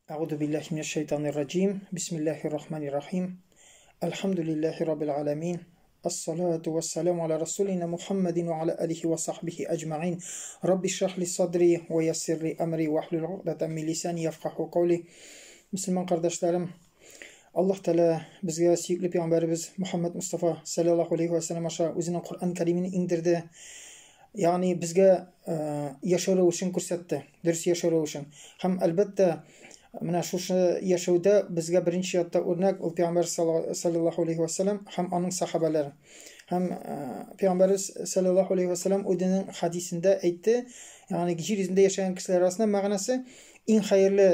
أعوذ بالله من الشيطان الرجيم بسم الله الرحمن الرحيم الحمد لله رب العالمين الصلاة والسلام على رسولنا محمد وعلى آله وصحبه أجمعين رب اشرح لي صدري ويسر لي أمري واحلل عقدة من لساني يفقهوا قولي. Müslüman kardeşlerim, Allah Teala bizge sürekli Peygamberimiz Muhammed Mustafa sallallahu aleyhi ve sellem aşağı özünün Kur'an-ı Kerim'ini indirdi. Yani bizge yaşarı için kursattı, ders yaşarı için. Hem elbette mana shu yashowda bizga birinchi yodda o'rnak u payg'ambar sallallohu alayhi vasallam ham uning sahobalari ham payg'ambarimiz sallallohu alayhi vasallam o'zining hadisida aytdi, ya'ni yer yuzida yashagan kishilar orasida ma'nosi eng xayrli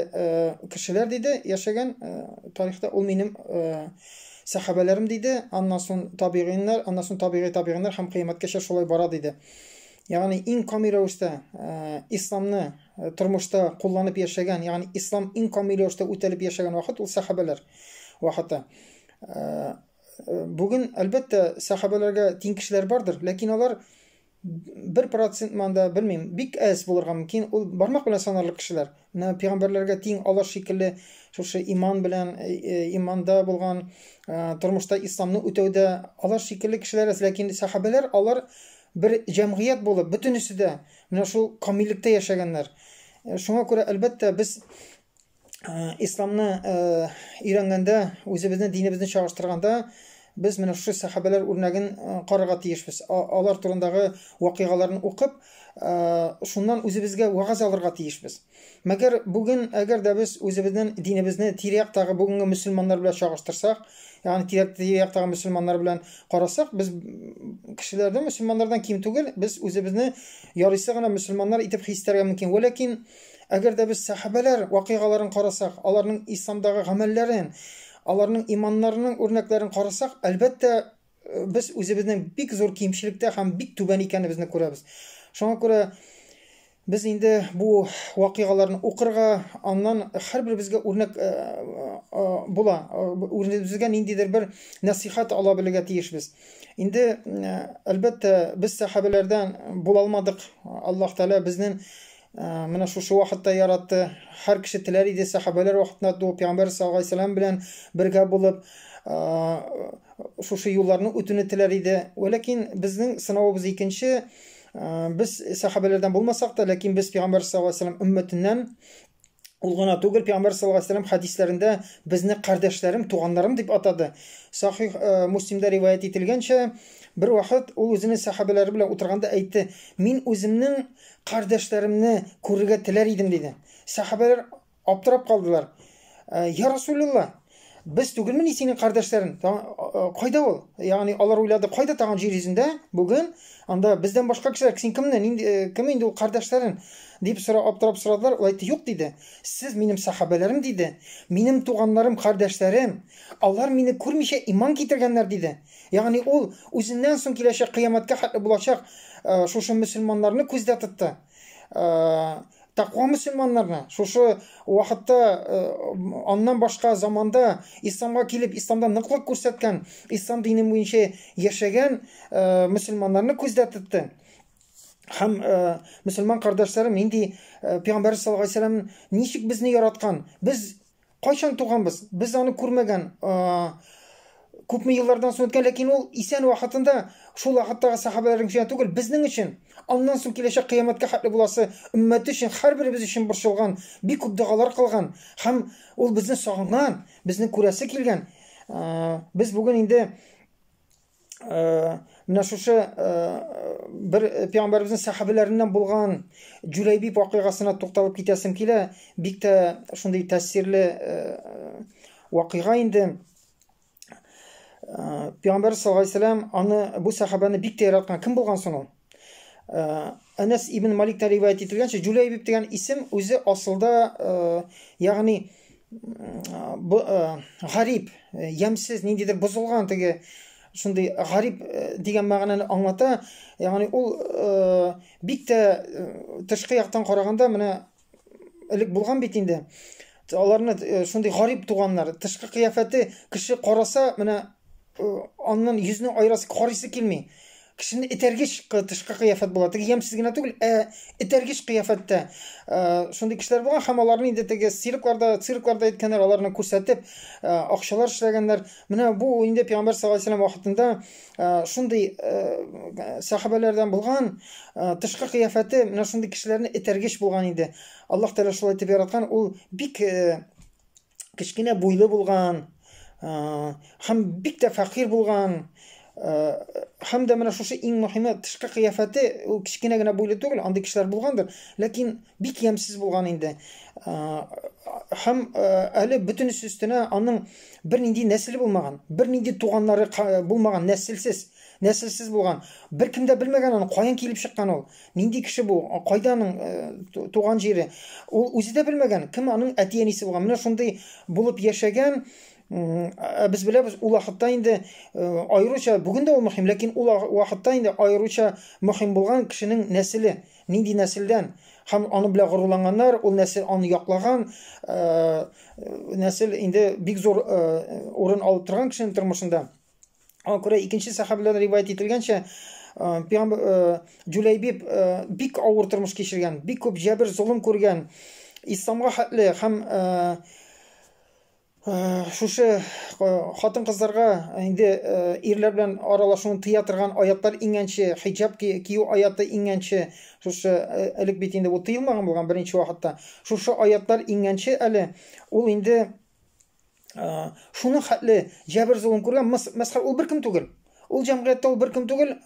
kishilar dedi, yashagan tarixda u mening sahobalarim dedi, ondan so'ng tabiinlar, ondan so'ng tabiinlar ham qiyomatgacha shulay boradi dedi. Ya'ni eng komil ravishda islomni turmushda qo'llanib yashagan, ya'ni islom eng komil ravishda o'talib yashagan vaqt u sahobalar vaqti. Bugun albatta sahobalarga teng kishilar bordir, lekin ular 1% manda bilmayman, big as bo'larga mumkin. U barmoq bilan sanarli kishilar. Payg'ambarlarga teng Allah shekilli shu iymon bilan iymonda bo'lgan, turmushda islomni o'tavda Allah shekilli kishilar, lekin sahobalar ular bir jamiyat bo'lib, butunisida mana shu komillikda yashaganlar. Shunga ko'ra albatta biz islomni o'rganganda, o'zimizni dinimizni chaqirtirganda biz mana shu sahobalar o'rnagini qarag'a tiyishmiz. Ular turindagi voqealarni o'qib, shundan o'zimizga va'z olirga tiyishmiz. Magar bugun agarda biz o'zimizning dinimizni tiryaqdagi bugungi musulmonlar bilan chaqirtirsak, ya'ni tiryaqdagi musulmonlar bilan qarasak, biz kishilardan musulmonlardan kim tugul, biz o'zimizni yorisagina musulmonlar etib hisslarga mumkin. Lekin agarda biz sahobalar voqealarini qarasak, ularning islomdagi amallarini, ularning iymonlarining o'rnaklarini qarasak, albatta biz o'zimizning big zo'r kemchilikda ham big tuban ekanimizni ko'ramiz. Shunga ko'ra biz endi bu voqealarni o'qirga, ondan har bir bizga o'rnak bo'la, o'zimizga nindidir bir nasihat ola bilga tiyishmiz. Endi albatta biz sahobalardan bo'la olmadik. Alloh taolo bizning mana shu vaqtda yaratdi. Har kishi tilar edi sahobalar vaqtida payg'ambar sollallohu alayhi vasallam bilan birga bo'lib shu yo'llarni o'tini tilar edi. Lekin bizning sinovimiz ikkinchi, biz sahobalardan bo'lmasak da, lekin biz payg'ambar sollallohu alayhi vasallam ummatidan ulg'ana tugul. Payg'ambar sollallohu alayhi vasallam hadislarida bizni qardoshlarim, tug'anlarim deb atadi. Sahih Muslimda rivoyat etilgancha, bir vaqt u o'zining sahobalari bilan o'tirganda aytdi: "Men o'zimning qardoshlarimni ko'rga tilar edim" dedi. Sahobalar obtirab qoldilar. "Ya Rasululloh, biz tugulmi sening qardoshlaring? Qayda ol?" Ya'ni ular o'yladi, qayda tag'in yer yuzida bugun? Anda bizdan boshqa kishilar, sen kimni? Kim endi u qardoshlaring? deb obtirab so'radilar. U aytdi, "Yo'q" dedi. "Siz mening sahobalarim" dedi. "Mening tug'anlarim, qardoshlarim. Ular meni ko'rmisha iymon keltirganlar" dedi. Ya'ni u o'zidan so'ng kelajak qiyomatga haqli bo'lajak shu musulmonlarni ko'zda tutdi. Taqvo musulmonlarni shu vaqtda ondan boshqa zamonda islomga kelib, islomda niqliq ko'rsatgan, islom dini bo'yicha yashagan musulmonlarni ko'zda tutdi. Ham musulmon qardoshlarim, endi payg'ambar sollallohu alayhi vasallam nechuk bizni yaratgan? Biz qachon tug'anmiz? Biz uni ko'rmagan. Ko'pmi yillardan so'ng o'tgan, lekin u Isan vaqtida shu vaqtdagi sahobalarning uchun tugul, bizning uchun, ondan so'ng kelajak qiyomatga haqli bo'lasi ummati uchun, har birimiz uchun burchilgan, bir ko'p duolar qilgan, ham u bizni sog'ingan, bizni ko'rasi kelgan. Biz bugun endi mana shu bir payg'ambarimizning sahobalaridan bo'lgan Julaybiy voqeasini to'xtalib ketasim kela. Bitta shunday ta'sirli voqea endi. Payg'ambar sollallohu alayhi vasallam ani bu sahobani bitta yaratgan kim bo'lgan so'ng u? Anas ibn Malikdan rivoyat etilgancha, Julaybib degan ism o'zi aslida ya'ni g'arib, yamsiz, nindidir buzilgan tegi shunday g'arib degan ma'noni anglatadi. Ya'ni u bitta tashqi yoqdan qaraganda mana ilk bo'lgan betingda ularni shunday g'arib tug'anlar, tashqi qiyofati kishi qarasa mana ondan yuzni ayirasi, qarisi kelmay, кешене этәргеч тышкы кыяфәт була. Теге ямсыз гына түгел, этәргеч кыяфәттә шундый кешеләр булган һәм аларны инде теге циркларда әйткәннәр, аларны күрсәтеп акчалар эшләгәннәр. Менә бу инде Пәйгамбәр саллаллаһу алейһи вәсәлләм вакытында шундый сахабалардан булган тышкы кыяфәте менә шундый кешеләрне этәргеч булган иде. Аллаһ Тәала шулай итеп яраткан, ул бик кечкенә буйлы булган һәм бик тә фәкыйрь булган. Һәм дә менә шушы иң мөһиме тышкы кыяфәте, ул кечкенә генә буйлы түгел, андый кешеләр булгандыр, ләкин бик ямсыз булган инде. Һәм әле бөтенесе өстенә аның бернинди нәселе булмаган, бернинди туганнары булмаган, нәселсез булган. Беркем дә белмәгән аны каян килеп чыккан ул, нинди кеше бу, кайда аның туган җире. Ул үзе дә белмәгән, кем аның әти-әнисе булган. Менә шундый булып яшәгән. Без беләбез, ул вакытта инде аеруча, бүген дә ул мөһим, ләкин ул вакытта инде аеруча мөһим булган кешенең нәселе, нинди нәселдән, һәм аны белән горурланганнар, ул нәсел аны яклаган, нәсел инде бик зур урын алып торган кешенең тормышында. Аңа күрә икенче сахабалардан риваят ителгәнчә, Җулайбиб бик авыр тормыш кичергән, бик күп җәбер, зулым күргән, исламга хәтле һәм шушы хатын-кызларга инде ирләр белән аралашуын тыя торган аятлар иңгәнче, хиҗаб кию аяты иңгәнче, шушы элек бит инде бу тыелмаган булган беренче вакытта. Шушы аятлар иңгәнче әле ул инде шуны хәтле җәбер, зулым күргән. Мәсхәр, ул беркем түгел. Ул җәмгыятьтә ул беркем түгел,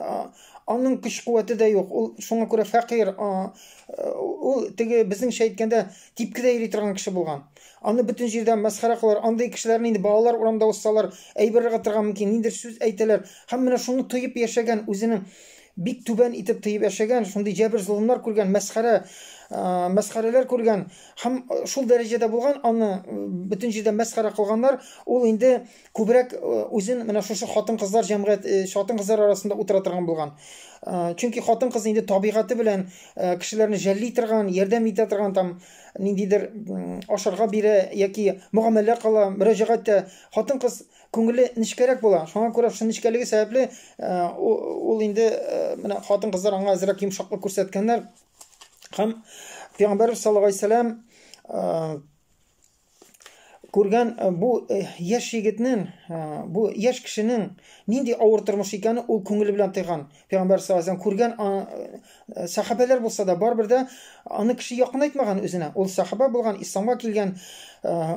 аның көч-куәте дә юк. Ул шуңа күрә фәкыйрь, ул теге безнеңчә әйткәндә типкедә йөри торган кеше булган. Аны бөтен җирдә мәсхәрә кылар, андый кешеләрне инде балалар урамда уссалар, әйбергә торган мөмкин, ниндер сүз әйтәләр. Һәм менә шуны тоеп яшәгән, үзенең бик түбән итеп тоеп яшәгән, шундый җәбер, зулымнар күргән, мәсхәрәләр күргән, һәм шул дәрәҗәдә булган, аны бөтен җирдә мәсхәрә кылганнар. Ул инде күбрәк үзен менә шушы хатын-кызлар җәмгыять, хатын-кызлар арасында утыра торган булган. Чөнки хатын-кыз инде табигаты белән кешеләрне жәлли торган, ярдәм итә торган, там ниндидер ашарга бирә яки мөгамәлә кыла, мөрәҗәгатьтә хатын-кыз күңеле нечкәрәк була. Шуңа күрә шуның нечкәлеге сәбәпле ул инде менә хатын-кызлар аңа азрак йомшаклык күрсәткәннәр. Һәм Пәйгамбәр саллаллаһу алейһи вәсәлләм күргән бу яшь егетнең, бу яшь кешенең нинди авыр тормыш икәнен ул күңеле белән тойган. Пәйгамбәр саллаллаһу алейһи вәсәлләм күргән сахабалар булса да, барбер дә аны кеше якынайтмаган үзенә. Ул сахаба булган, исламга килгән,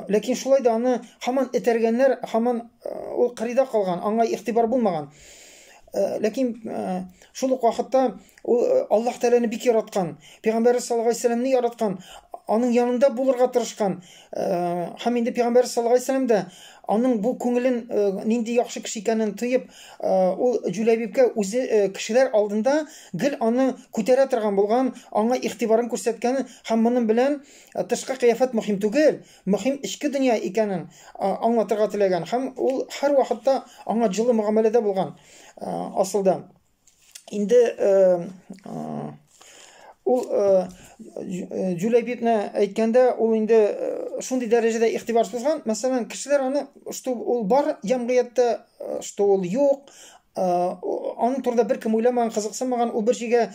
ләкин шулай да аны һаман этәргәннәр, һаман ул кырыйда калган, аңа игътибар булмаган. Ләкин шул ук вакытта ул Аллаһ Тәгаләне бик яраткан, Пәйгамбәр саллаллаһу алейһи вәсәлләмне яраткан, аның янында булырга тырышкан. Һәм инде Пәйгамбәр саллаллаһу алейһи вәсәлләм дә аның бу күңелен нинди яхшы кеше икәнен тоеп, ул Җулайбибкә үзе кешеләр алдында гел аны күтәрә торган булган, аңа игътибарын күрсәткән, һәм моның белән тышкы кыяфәт мөһим түгел, мөһим ичке дөнья икәнен аңлатырга теләгән, һәм ул һәр вакытта аңа җылы мөгамәләдә булган. Асылда инде ул Җулайбибне әйткәндә, ул инде шундый дәрәҗәдә игътибарсыз булган. Мәсәлән, кешеләр аны, что ул бар җәмгыятьтә, что ул юк, аның турында беркем уйламаган, кызыксынмаган, ул бер җиргә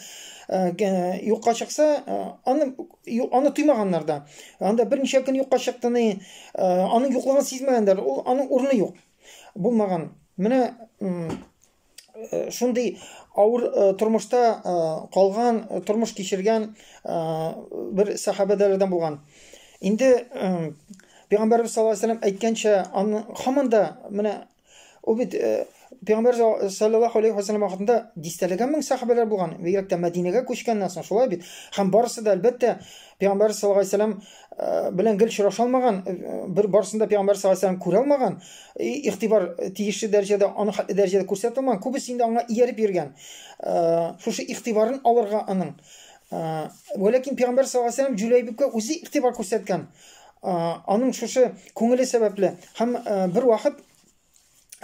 юкка чыкса, аны тоймаганнар да. Анда берничә көн юкка чыктыны, аның юклыгын сизмәгәннәр, аның урыны юк. Булмаган. Менә шундый авыр тормышта калган, тормыш кичергән бер сахабәләрдән булган. Инде Пәйгамбәр саллаллаһу алейһи вәсәлләм әйткәнчә, аны һаман да менә ул бит Пәйгамбәр саллаллаһу алейһи вәсәлләм вакытында дистәләгән мең сахабәләр булган. Бигрәк тә Мәдинәгә күчкәннән соң шулай бит. Һәм барысы да әлбәттә Пәйгамбәр саллаллаһу алейһи вәсәлләм белән гел очраша алмаган, бер барсында Пәйгамбәр саллаллаһу алейһи вәсәлләм күрә алмаган, игътибар тиешле дәрәҗәдә, аны дәрәҗәдә күрсәтә алмаган. Күбесе инде аңа ияреп йөргән. Шушы игътибарын алырга аның. Ләкин Пәйгамбәр саллаллаһу алейһи вәсәлләм Җулайбибкә үзе игътибар күрсәткән. Аның шушы күңеле сәбәпле. Һәм бер вакыт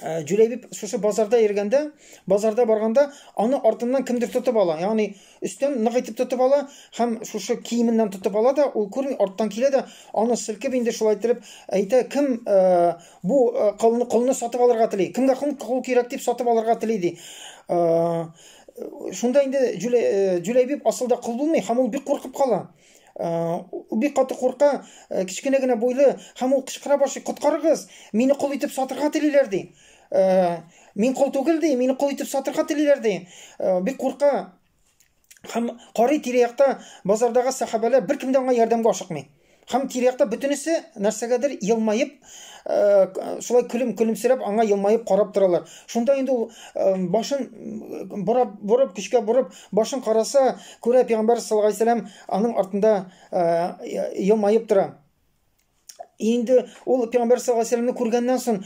Җулайбиб шушы базарда йөргәндә, базарда барганда, аны артыннан кемдер тотып ала. Ягъни өстән нык итеп тотып ала һәм шушы киеменнән тотып ала да, ул күрми, арттан килә дә, аны селкеп инде шулай итеп әйтә, кем бу кылны сатып алырга тели, кемгә кыл кирәк дип сатып алырга тели ди. шунда инде Жүләйбип асылда кол булмый, һәм ул бик куркып кала. Бик каты курка, кечкенә генә буйлы, һәм ул кычкыра башлый: "Коткарыгыз, мине кол итеп сатырга телиләр", ди. Мин кол түгел, ди, мине кол итеп сатырга телиләр, ди. Бик курка. Һәм карый тирә-якта базардагы сахабалар беркем дә аңа ярдәмгә ашыкмый. Һәм тирә-якта бөтенесе нәрсәгәдер елмаеп, шулай көлемсерәп аңа елмаеп карап торалар. Шунда инде ул башын борып, көчкә борып, башын караса, күрә Пәйгамбәр саллаллаһу алейһи вәсәләм аның артында елмаеп тора. Инде ул Пәйгамбәр саллаллаһу алейһи вәсәләмне күргәннән соң,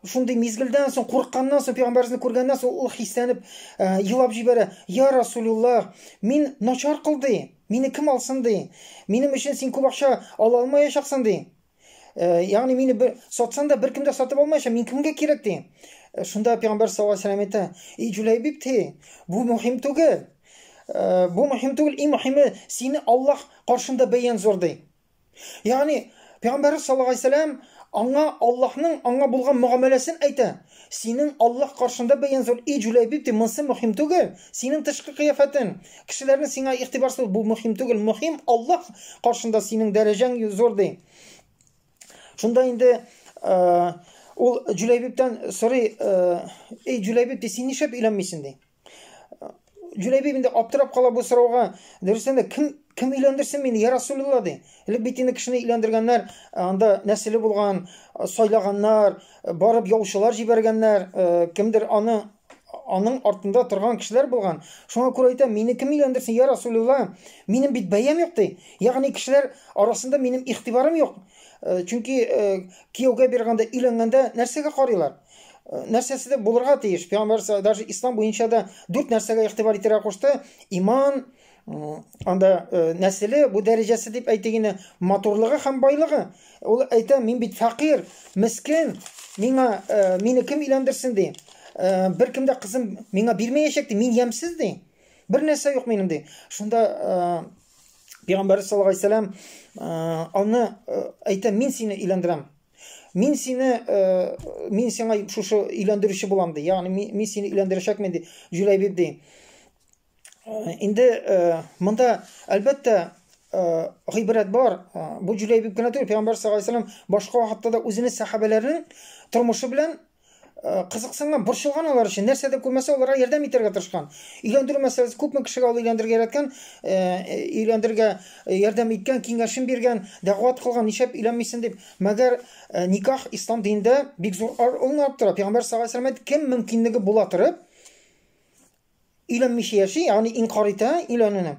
шундый мизгелдән соң, курыкканнан соң, Пәйгамбәрне күргәннән соң ул хисләнеп елап җибәрә: "Я Расулуллах, мин начар кылды. Мине кем алсын", ди. "Минем өчен син күп акча ала алмаячаксың", ди. Ягъни мине сатсаң да беркем дә сатып алмаячак, мин кемгә кирәк, ди. Шунда Пәйгамбәр саллаллаһу алейһи вәсәләм әйтә: "И Жүләйбип, ди, бу мөһим түгел. Бу мөһим түгел, иң мөһиме сине Аллаһ каршында бәян зур", ди. Ягъни Пәйгамбәр саллаллаһу алейһи вәсәләм Аллаһның аңа булган мөгамәләсен әйтә. Синең Аллаһ каршында бәян зур, и Жүләйбип, ди, монсы мөһим түгел. Синең тышкы кыяфәтең, кешеләрнең сиңа игътибарсыз, бу мөһим түгел. Мөһим Аллаһ каршында синең дәрәҗәң зур, ди. Шунда инде ул Жүләйбиптән сорый: "Эй Жүләйбип, ди, син нишләп өйләнмисең", ди. Жүләйбип инде аптырап кала бу сорауга. Дөрестән дә кем өйләндерсен мине, я Расулулла, ди. Элек бит инде кешене өйләндергәннәр, анда нәселе булган, сайлаганнар, барып яучылар җибәргәннәр, кемдер аның артында торган кешеләр булган. Шуңа күрә әйтә: "Мине кем өйләндерсен, я Расулулла? Минем бит бәям юк", ди. Ягъни кешеләр арасында минем игътибарым юк. Чөнки кияүгә биргәндә, өйләнгәндә нәрсәгә карыйлар? Нәрсәсе дә булырга тиеш. Пәйгамбәр даже ислам буенча да 4 нәрсәгә игътибар итәргә кушты: иман, анда нәселе, бу дәрәҗәсе дип әйтегене, матурлыгы һәм байлыгы. Ул әйтә: "Мин бит фәкыйр, мискин, мине кем өйләндерсен", ди. "Беркем дә кызым миңа бирмәячәк", ди. "Мин ямсыз", ди. "Бер нәрсә юк минем", ди. Шунда Пәйгамбәр саллаллаһу алейһи вәсәләм аны әйтә: "Мин сине өйләндерәм. Мин сиңа шушы өйләндерүче булам", ди. Ягъни мин сине өйләндерәчәкмен, ди, Жүләйбип, ди. Инде монда әлбәттә гыйбрәт бар. Бу Жүләйбип кенә түгел, Пәйгамбәр саллаллаһу алейһи вәсәләм башка вакытта да үзенең сахабаларының тормышы белән кызыксынган, борчылган алар өчен. Нәрсә дә күрмәсә, аларга ярдәм итәргә тырышкан. Өйләндерү мәсьәләсе күпме кешегә өйләндерергә яраткан, өйләндерергә ярдәм иткән, киңәшен биргән, дәгъват кылган, нишләп өйләнмисең дип. Мәгәр никах ислам динендә бик зур орынлап тора. Пәйгамбәр саллаллаһу алейһи вәсәләм кем мөмкинлеге була торып өйләнмичә яши, ягъни инкар итә өйләнүне.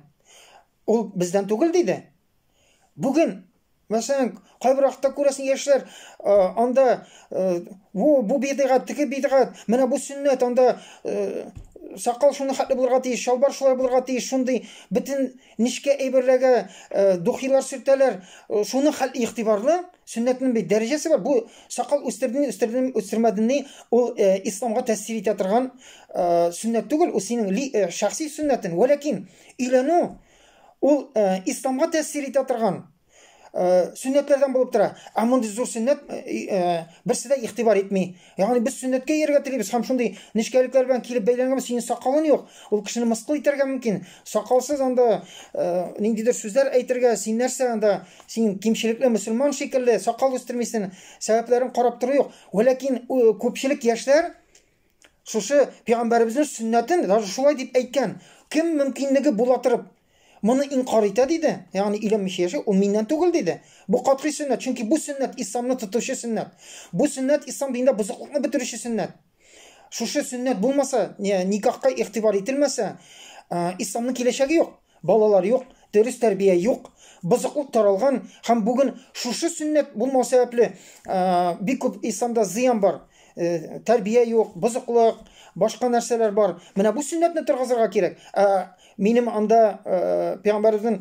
Ул бездән түгел, диде. Бүген мәсәлән, кайбер вакытта күрәсең, яшьләр анда бу бидгать, теге бидгать, менә бу сөннәт, анда сакал шуны хәтле булырга тиеш, шалбар шулай булырга тиеш, шундый бөтен нечкә әйберләргә духилар сөртәләр, шуны хәл игътибарлы. Сөннәтнең бит дәрәҗәсе бар. Бу сакал үстермәдеңне, ул исламга тәэсир итә торган сөннәт түгел, ул синең шәхси сөннәтең. Вәләкин өйләнү ул исламга тәэсир итә торган сөннәтләрдән булып тора. Мондай зур сөннәт берсе дә игътибар итми. Ягъни без сөннәткә йөрергә телибез, һәм шундый нечкәлекләр белән килеп бәйләнгән, синең сакалың юк. Ул кешене мыскыл итәргә мөмкин. Сакалсыз анда ниндидер сүзләр әйтергә, син нәрсә анда, син кимчелекле мөселман шикелле, сакал үстермисең, сәбәпләрен карап тору юк. Вәләкин күпчелек яшьләр шушы Пәйгамбәребезнең сөннәтен даже шулай дип әйткән. Кем мөмкинлеге була торып моны инкар итә, диде. Ягъни өйләнмичә яши, ул миннән түгел, диде. Бу катгый сөннәт, чөнки бу сөннәт исламны тотучы сөннәт. Бу сөннәт ислам динендә бозыклыкны бетерүче сөннәт. Шушы сөннәт булмаса, никахка игътибар ителмәсә, исламның киләчәге юк, балалар юк, дөрес тәрбия юк, бозыклык таралган, һәм бүген шушы сөннәт булмау сәбәпле бик күп исламда зыян бар. Тәрбия юк, бозыклык, башка нәрсәләр бар. Менә бу сөннәтне торгызырга кирәк. Минем анда Пәйгамбәрнең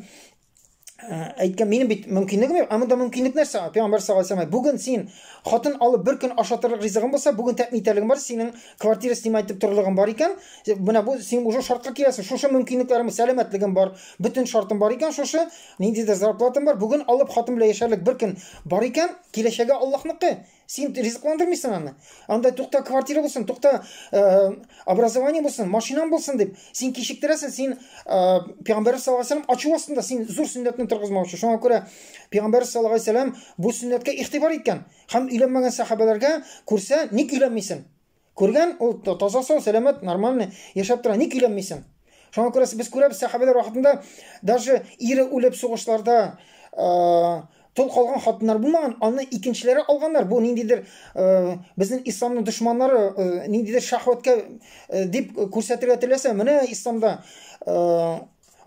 әйткән, минем бит мөмкинлегем юк. Монда мөмкинлек нәрсә? Пәйгамбәр саллаллаһу алейһи вәсәләм: "Бүген син хатын алып бер көн ашатырлык ризыгың булса, бүген тәэмин итәрлегең бар, синең квартира снимать итеп торырлыгың бар икән. Менә бу син уже шартка киләсең. Шушы мөмкинлекләрем, сәламәтлегем бар, бөтен шартым бар икән, шушы ниндидер зарплатам бар. Бүген алып хатын белән яшәрлек бер көн бар икән, киләчәге Аллаһныкы. Сен ризықландырмайсың аны. Андай тоқта квартира болсын, тоқта образование болсын, машинаң болсын деп, сен кешіктіресің, сен Пейғамбар саллаллаху алейхи вассалам ачу астында, сен зор сүннәтне тұрғызмаушы. Шуңа күрә Пейғамбар саллаллаху алейхи вассалам бу сүннәткә игътибар иткән. Һәм өйләнмәгән сахабаларга күрсә, ник өйләнмисең? Күргән, ул таза сау, сәламәт, нормальный яшәп тора, ник өйләнмисең? Шуңа күрә без күрәбез сахабалар вакытында даже ире үлеп сугышларда тол калган хатыннар булмаган, аны икенчеләре алганнар. Бу ниндидер безнең исламның дошманнары ниндидер шахваткә дип күрсәтергә теләсә, менә исламда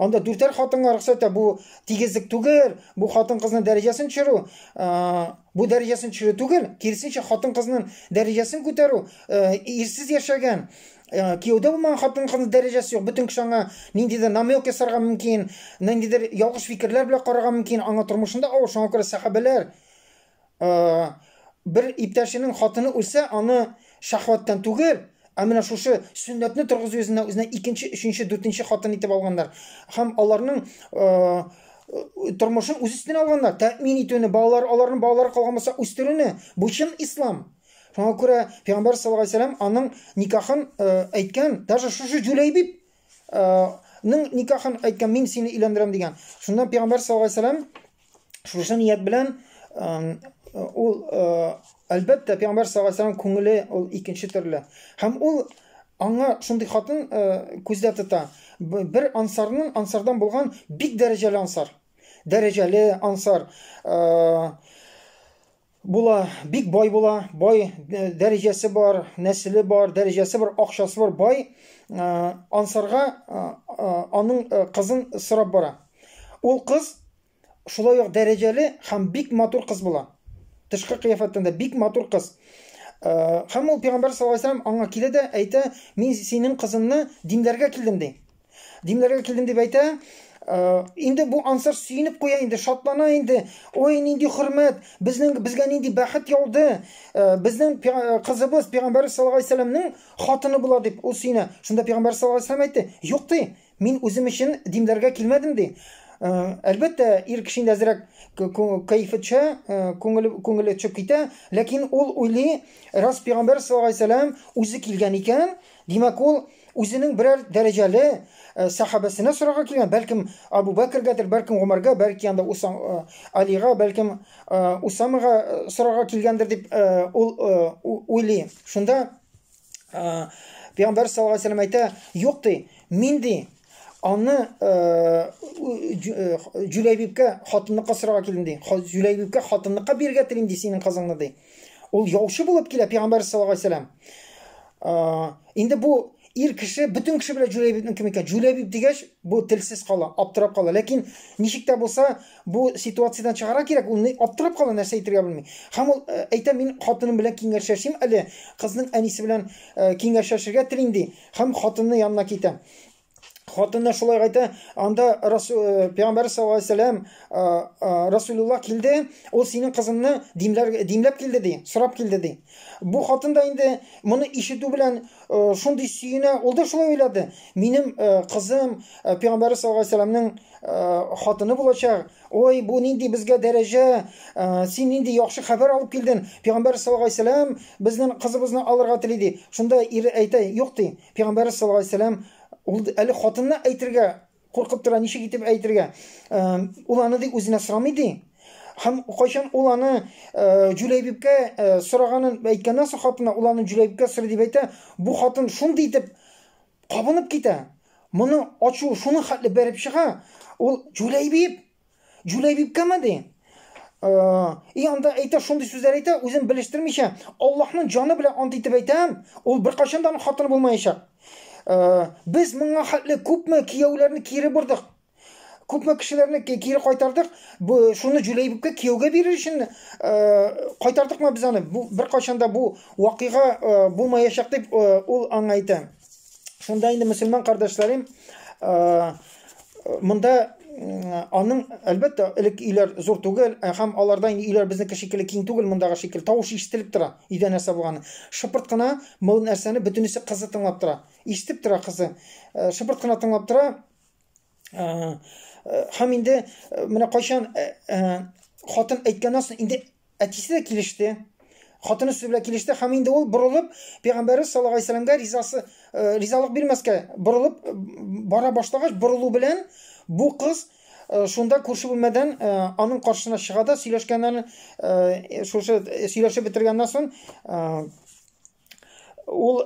анда дүртәр хатынга рөхсәт, бу тигезлек түгел, бу хатын кызның дәрәҗәсен төшерү, бу дәрәҗәсен төшерү түгел, киресенчә хатын кызның дәрәҗәсен күтәрү, ирсез яшәгән кияүдә булмаган хатын кызның дәрәҗәсе юк. Бөтен кеше аңа ниндидер намек ясарга мөмкин, ниндидер ялгыш фикерләр белән карарга мөмкин, аңа тормышында авыр. Шуңа күрә сахабалар бер иптәшенең хатыны үлсә, аны шахваттан түгел, менә шушы сүннәтне торгызу үзенә икенче, өченче, дүртенче хатын итеп алганнар. Һәм аларның тормышын үз өстенә алганнар. Тәэмин итүне, аларның балалары калган булса үстерүне. Бу чын ислам. Шуңа күрә Пәйгамбәр саллаллаху алейхи вассалам аның никахын әйткән, даже шушы Җүләйбиб ның никахын әйткән, мин сине өйләндерәм дигән. Шуннан Пәйгамбәр саллаллаху алейхи вассалам шушы ният белән ул әлбәттә Пәйгамбәр саллаллаху алейхи вассалам күңеле ул икенче төрле. Һәм ул аңа шундый хатын күздә тота. Бер ансардан булган бик дәрәҗәле ансар. Дәрәҗәле ансар була, бик бай була, бай дәрәҗәсе бар, нәселе бар, дәрәҗәсе бар, акчасы бар, бай ансарга аның кызын сорап бара. Ул кыз шулай ук дәрәҗәле һәм бик матур кыз була. Тышкы кыяфәтендә бик матур кыз. Һәм ул Пәйгамбәр саллаллаху алейхи вассалам аңа килә дә әйтә, мин синең кызыңны динләргә килдем ди. Динләргә килдем дип әйтә. Инде бу ансар сөйнеп куя, инде шатлана, инде ой нинди хөрмәт, безгә нинди бәхет яуды, безнең кызыбыз Пәйгамбәр саллаллаху алейхи вассаламның хатыны була дип ул сөйнә. Шунда Пәйгамбәр саллаллаху алейхи вассалам әйтте, юк ди, мин үзем өчен динләргә килмәдем ди. Әлбәттә, ир кешендә әзрәк кайфетчә, күңеле төшеп китә, ләкин ул уйлый, раз Пәйгамбәр саллаллаху алейхи вассалам үзе килгән икән, димәк ул үзенең берәр дәрәҗәле сахабасына сорарга килгән, бәлкем Абу Бәкергәдер, бәлкем Гомарга, бәлки анда Алига, бәлкем Усамага сорарга килгәндер дип ул уйлый. Шунда Пәйгамбәр саллаллаху алейхи вассалам әйтә, юк ди, мин ди аны Җүләйбибкә хатынлыкка сорарга килдем ди. Җүләйбибкә хатынлыкка бирергә телим ди синең кызыңны ди. Ул яучы булып килә Пәйгамбәр саллаллаху алейхи вассалам. Инде бу ир кеше, бөтен кеше белән Җүләйбибнең кем икән? Җүләйбиб дигәч, бу телсез кала, аптырап кала. Ләкин ничек тә булса, бу ситуациядән чыгарга кирәк, ул аптырап кала, нәрсә әйтергә белми. Һәм ул әйтә, мин хатыным белән киңәшәшим әле, кызның әнисе белән киңәшәшергә телим ди. Һәм хатынны янына китә. Хатынна шулай әйтә, анда Пәйгамбәр саллаллаху алейхи вассалам Расулуллах килде, ул синең кызыңны димләп килде ди, сорап килде ди. Бу хатын да инде моны ишетү белән шундый сөенә, ул да шулай уйлады. Минем кызым Пәйгамбәр саллаллаху алейхи вассаламның хатыны булачак. Ой, бу нинди безгә дәрәҗә, син нинди яхшы хәбәр алып килдең. Пәйгамбәр саллаллаху алейхи вассалам безнең кызыбызны алырга тели ди. Шунда ир әйтә, юк ди. Пәйгамбәр саллаллаху алейхи вассалам ул әле хатынны әйтергә куркып тора, ничек итеп әйтергә. Ул аны ди үзенә сорамый ди. Һәм кайчан ул аны Җүләйбибкә сораганын әйткәннән соң хатынна ул аны Җүләйбибкә сорый дип әйтә, бу хатын шундый итеп кабынып китә. Моны ачу шуны хәтле бәреп чыга. Ул Җүләйбибкәме ди. И анда әйтә, шундый сүзләр әйтә, үзен белештермичә, Аллаһның җаны белән ант итеп әйтәм, ул беркайчан да хатыны булмаячак. Без моңа хәтле күпме кияүләрне кире бордык. Күпме кешеләрне кире кайтардык. Бу шуны Җүләйбибкә кияүгә бирер өчен кайтардыкмы без аны? Бу беркайчан да бу вакыйга булмаячак дип ул аңа әйтә. Шунда инде мөселман кардәшләрем, монда аның әлбәттә элек өйләр зур түгел, һәм аларда инде өйләр безнеке шикелле киң түгел, мондагы шикелле тавыш ишетелеп тора. Өйдә нәрсә булганы. Шыпырт кына бу нәрсәне бөтенесе кызы тыңлап тора. Ишетеп тора кызы. Шыпырт кына тыңлап тора. Һәм инде менә кайчан хатын әйткәннән соң инде әтисе дә килеште. хатыны сүз белән килеште һәм инде ул борылып Пәйгамбәрбез саллаллаһу алейһи вәсәлләмгә ризалык бирмәскә борылып бара башлагач, борылу белән бу кыз шунда күрше бүлмәдән аның каршысына чыга да сөйләшкәннәрен шушы сөйләшеп бетергәннән соң ул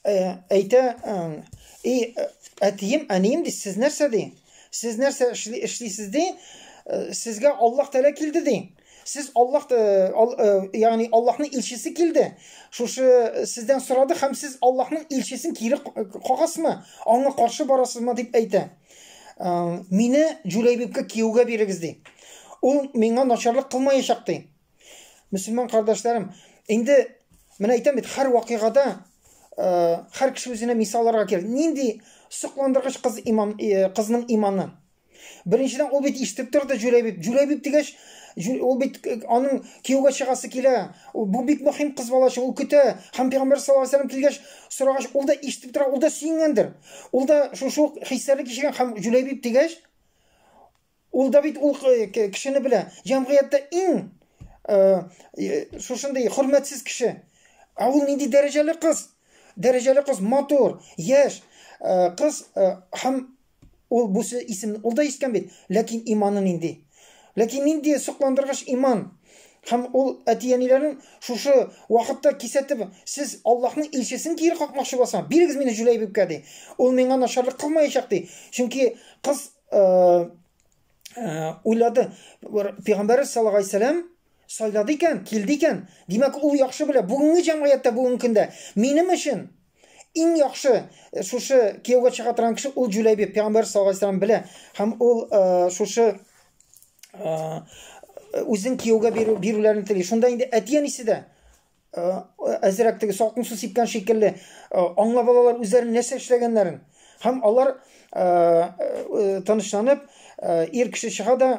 әйтә: "И әтием, әнием, ди, сез нәрсә ди? Сез нәрсә эшлисез ди? Сезгә Аллаһ Тәала килде ди. Сез ягъни Аллаһның илчесе килде. Шушы сездән сорады һәм сез Аллаһның илчесен кире кагасызмы? Аңа каршы барасызмы?" дип әйтә. "Мине Җүләйбибкә кияүгә бирегез ди. Ул миңа начарлык кылмаячак ди." Мөселман кардәшләрем, инде мен әйтәм бит, һәр вакыйгада һәр кеше үзенә мисалларга кирәк. Нинди сокландыргыч кызның иманы. Беренчедән, ул бит ишетеп торды Җүләйбиб дигәч, ул бит аның кияүгә чыгасы килә. Бу бик мөһим кыз баласы, ул көтә. Һәм Пәйгамбәр саллаллаһу алейһи вәсәлләм килгәч, сорагач, ул да ишетеп тора, ул да сөйгәндер. Ул да шушы хисләрне кичергән һәм Җүләйбиб дигәч, ул да бит ул кешене белә. Җәмгыятьтә иң шушындай хөрмәтсез кеше. Ул нинди дәрәҗәле кыз? Дәрәҗәле кыз, матур, яшь кыз һәм ул бу исемне ул да ишеткән бит, ләкин иманы нинди? Ләкин нинди сокландыргыч иман? Һәм ул әтияниләрен шушы вакытта кисәтеп, сез Аллаһның илчесен кире какмакчы булсаң, бирегез мине Җүләйбибкә ди. Ул миңа начарлык кылмаячак ди. Чөнки кыз уйлады, Пәйгамбәр саллаллаһу алейһи вәсәлләм сайлады икән, килде икән. Димәк, ул яхшы белә. Бүгенге җәмгыятьтә, бүгенге көндә минем өчен иң яхшы шушы кияүгә чыга торган кеше ул Җүләйбиб. Пәйгамбәр саллаллаһу алейһи вәсәлләм белә. Һәм ул шушы үзен кияүгә бирүләрен тели. Шунда инде әти-әнисе дә әзрәк теге салкын су сипкән шикелле аңлап алалар үзләренең нәрсә эшләгәннәрен. Һәм алар тынычланып, ир кеше чыга да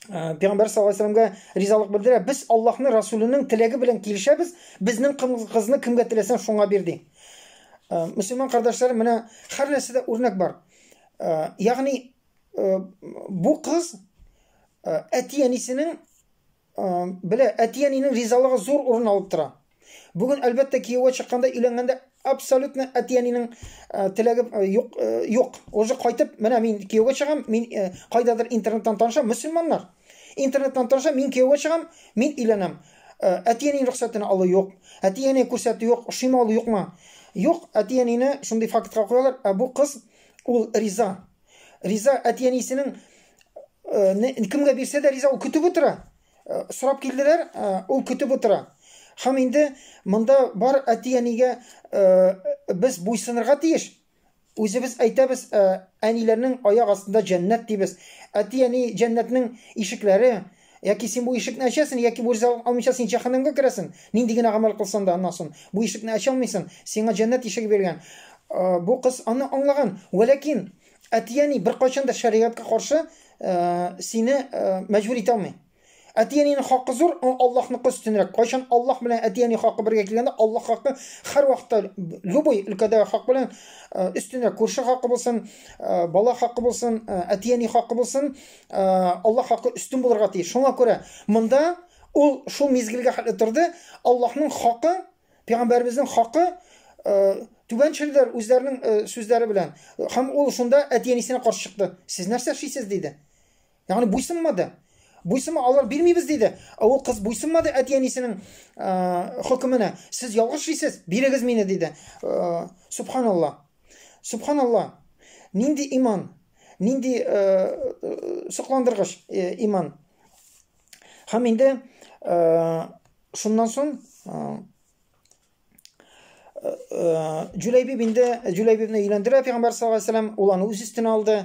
Пәйгамбәр саллаллаһу алейһи вәсәлләмгә ризалык белдерә. Без Аллаһның Расулының теләге белән килешәбез. Безнең кызны кемгә теләсәң шуңа бир ди. Мөселман кардәшләрем, менә һәр нәрсәдә үрнәк бар. Ягъни бу кыз әти-әнисенең белә, әти-әнинең ризалыгы зур урын алып тора. Бүген әлбәттә кияүгә чыкканда, өйләнгәндә абсолютно әти-әнинең теләге юк. Уже кайтып, менә мин кияүгә чыгам, мин кайдадыр интернеттан танышам, мөселманнар. Интернеттан танышам, мин кияүгә чыгам, мин өйләнәм. Әти-әнинең рөхсәтен алу юк. Әти-әни күрсәтү юк, шыйма алу юкмы? Юк, әти-әнине шундый фактка куялар. Бу кыз ул риза. Риза әти-әнисенең кемгә бирсә дә риза, ул көтеп утыра. Сорап килделәр, ул көтеп утыра. Һәм инде монда бар әти-әнигә без буйсынырга тиеш. Үзебез әйтәбез, әниләрнең аяк астында җәннәт дибез. Әти-әни җәннәтнең ишекләре. Яки син бу ишекне ачасың, яки бу риза алмыйча син җәһәннәмгә керәсең. Нинди генә гамәл кылсаң да, аннан соң бу ишекне ача алмыйсың. Сиңа җәннәт ишеге биргән. Бу кыз аны аңлаган. Вәләкин әти-әни беркайчан да шәригатькә каршы сине мәҗбүр итә алмый. Әти-әнинең хакы зур, Аллаһныкы өстенрәк. Кайчан Аллаһ белән әти-әни хакы бергә килгәндә, Аллаһ хакы һәр вакытта любой өлкәдә хак белән өстенрәк. Күрше хакы булсын, бала хакы булсын, әти-әни хакы булсын, Аллаһ хакы өстен булырга тиеш. Шуңа күрә монда ул шул мизгелгә хәтле торды. Аллаһның хакы, Пәйгамбәребезнең хакы түбәнчеләр үзләренең сүзләре белән. Һәм ул шунда әти-әнисенә каршы чыкты. Сез нәрсә эшлисез диде. Ягъни буйсынмады. Буйсынма, алар бирмибез диде. Ул кыз буйсынмады әти-әнисенең хөкеменә. Сез ялгыш эшлисез, бирегез мине диде. Субханаллах. Субханаллах. Нинди иман, нинди сокландыргыч иман. Һәм инде шуннан соң Җүләйбибне өйләндерә Пәйгамбәр саллаллаһу алейһи вәсәлләм, ул аны үз өстенә алды.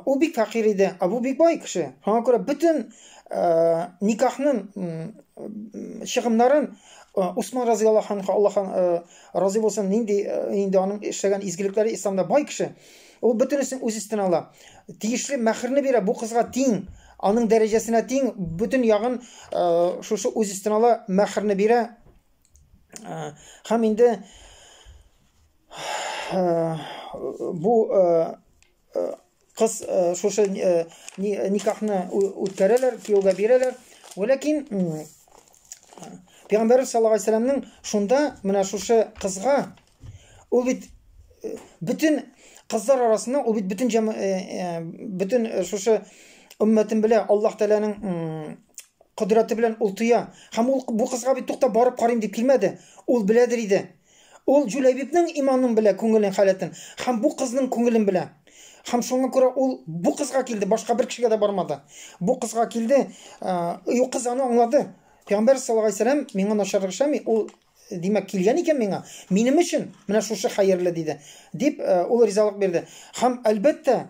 Ул бик фәкыйрь иде, бу бик бай кеше. Һәм күрә бөтен никахның чыгымнарын Усман разыяллаһу анһу, Аллаһ разый булсын, инде аның эшләгән изгелекләре исламда бай кеше. Ул бөтенесен үз өстенә ала. Тиешле мәхрне бирә, бу кызга тиң, аның дәрәҗәсенә тиң, бөтен ягын шушы үз өстенә ала, мәхрне бирә. Һәм инде бу кыз шушы никахны үткәрәләр, кияүгә бирәләр. Вәләкин Пәйғамбәрбез саллаллаху алейхи вассаламның шунда менә шушы кызга, ул бит бүтін қыздар арасында, ул бит бүтін шушы өммәтен белә, Аллаһ Тәгаләнең құдраты белән ул тыя. Һәм ул бу кызга бит тукта барып карыйм дип килмәде. Ул беләдер иде. Ул Җүләйбибнең иманын белә, күңелен, халәтен. Һәм бу кызның күңелен белә. Һәм шуңа күрә ул бу кызга килде, башка бер кешегә дә бармады. Бу кызга килде, ул кыз аны аңлады. Пәйгамбер саллаллаху алейхи вассалам миңа начарлык эшләми, ул димәк килгән икән миңа, минем өчен менә шушы хәерле диде. Дип ул ризалык бирде. Һәм әлбәттә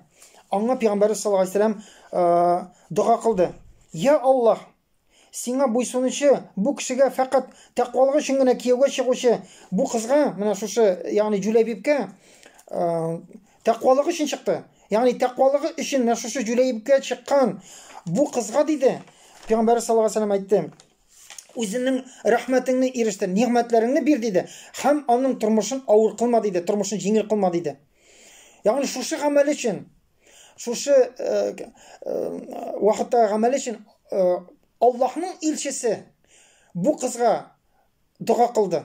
аңа Пәйгамбер саллаллаху алейхи вассалам дуга кылды. Я Аллаһ, сиңа буйсынучы бу кешегә фақат тәкъвалыгы өчен генә кияүгә чыгучы бу кызга, менә шушы, ягъни Җүләйбибкә тәкъвалыгы өчен чыкты. Ягъни тәкъвалыгы өчен менә шушы Җүләйбибкә чыккан бу кызга диде. Пәйгамбер саллаллаху алейхи вассалам әйтте: үзеңнең рәхмәтеңне ирештер, нигъмәтләреңне бир диде. Һәм аның тормышын авыр кылма диде, тормышын җиңел кылма диде. Ягъни шушы гамәл өчен, шушы вакытта гамәл өчен Аллаһның илчесе бу кызга дуга кылды.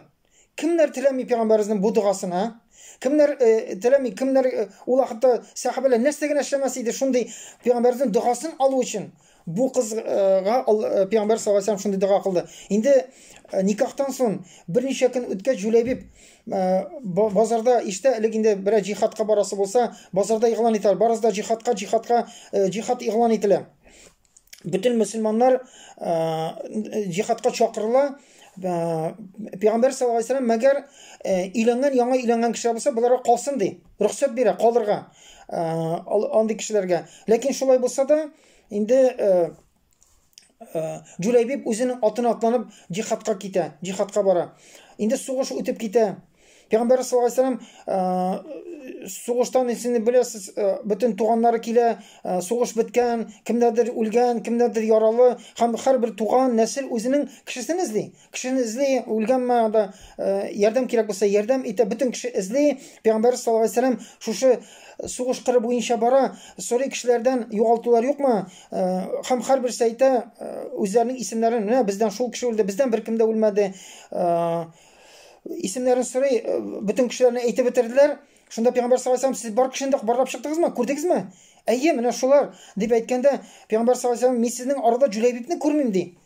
Кемнәр теләми Пәйгамбәребезнең бу дугасын, Кемнәр теләми, кемнәр ул вакытта сахабалар нәрсә генә эшләмәс иде шундый Пәйгамбәребезнең дугасын алу өчен. Бу кызга Пәйгамбер саллаллаху алейхи вассалам шундый дуга кылды. Инде никахтан соң берничә көн үткәч Җүләйбиб базарда ишетә, элек инде берәр җихадка барасы булса, базарда игълан итәләр. Барысы җихад игълан ителә. Bütün мөселманнар җихадка чакырыла. Пәйгамбер саллаллаху алейхи вассалам мәгәр өйләнгән, яңа өйләнгән кеше булса, буларга калсын ди. Рөхсәт бирә калырга андый кешеләргә. Ләкин шулай булса да, инде Җүләйбиб үзенең атына атланып җихадка китә, җихадка бара. Инде сугыш үтеп китә. Пәйгамбер саллаллаху алейхи вассалам сугыштан исене беләсез, бүтән туганнары килә, сугыш беткән, кемнәрдер үлгән, кемнәрдер яралы, һәм һәрбер туган нәсел үзенең кешесен эзли. Кешене эзли, үлгәнме да ярдәм кирәк булса ярдәм итә, бүтән кеше эзли. Пәйгамбер саллаллаху алейхи вассалам шушы сугыш кыры буенча бара, сорый кешеләрдән югалтулар юкмы? Һәм һәрбер әйтә үзләренең исемнәрен, менә бездән шул кеше үлде, бездән беркем дә үлмәде. Исемнәрен сорый, бүтән кешеләрне әйтеп бетерделәр. Шунда Пәйгамбер саллаллаху алейхи вассалам: сез бар кешендә барлап чыктыгызмы? Күрдегезме? Әйе, менә шулар дип әйткәндә, Пәйгамбер саллаллаху алейхи вассалам: мин сезнең арада Җүләйбибне күрмим ди.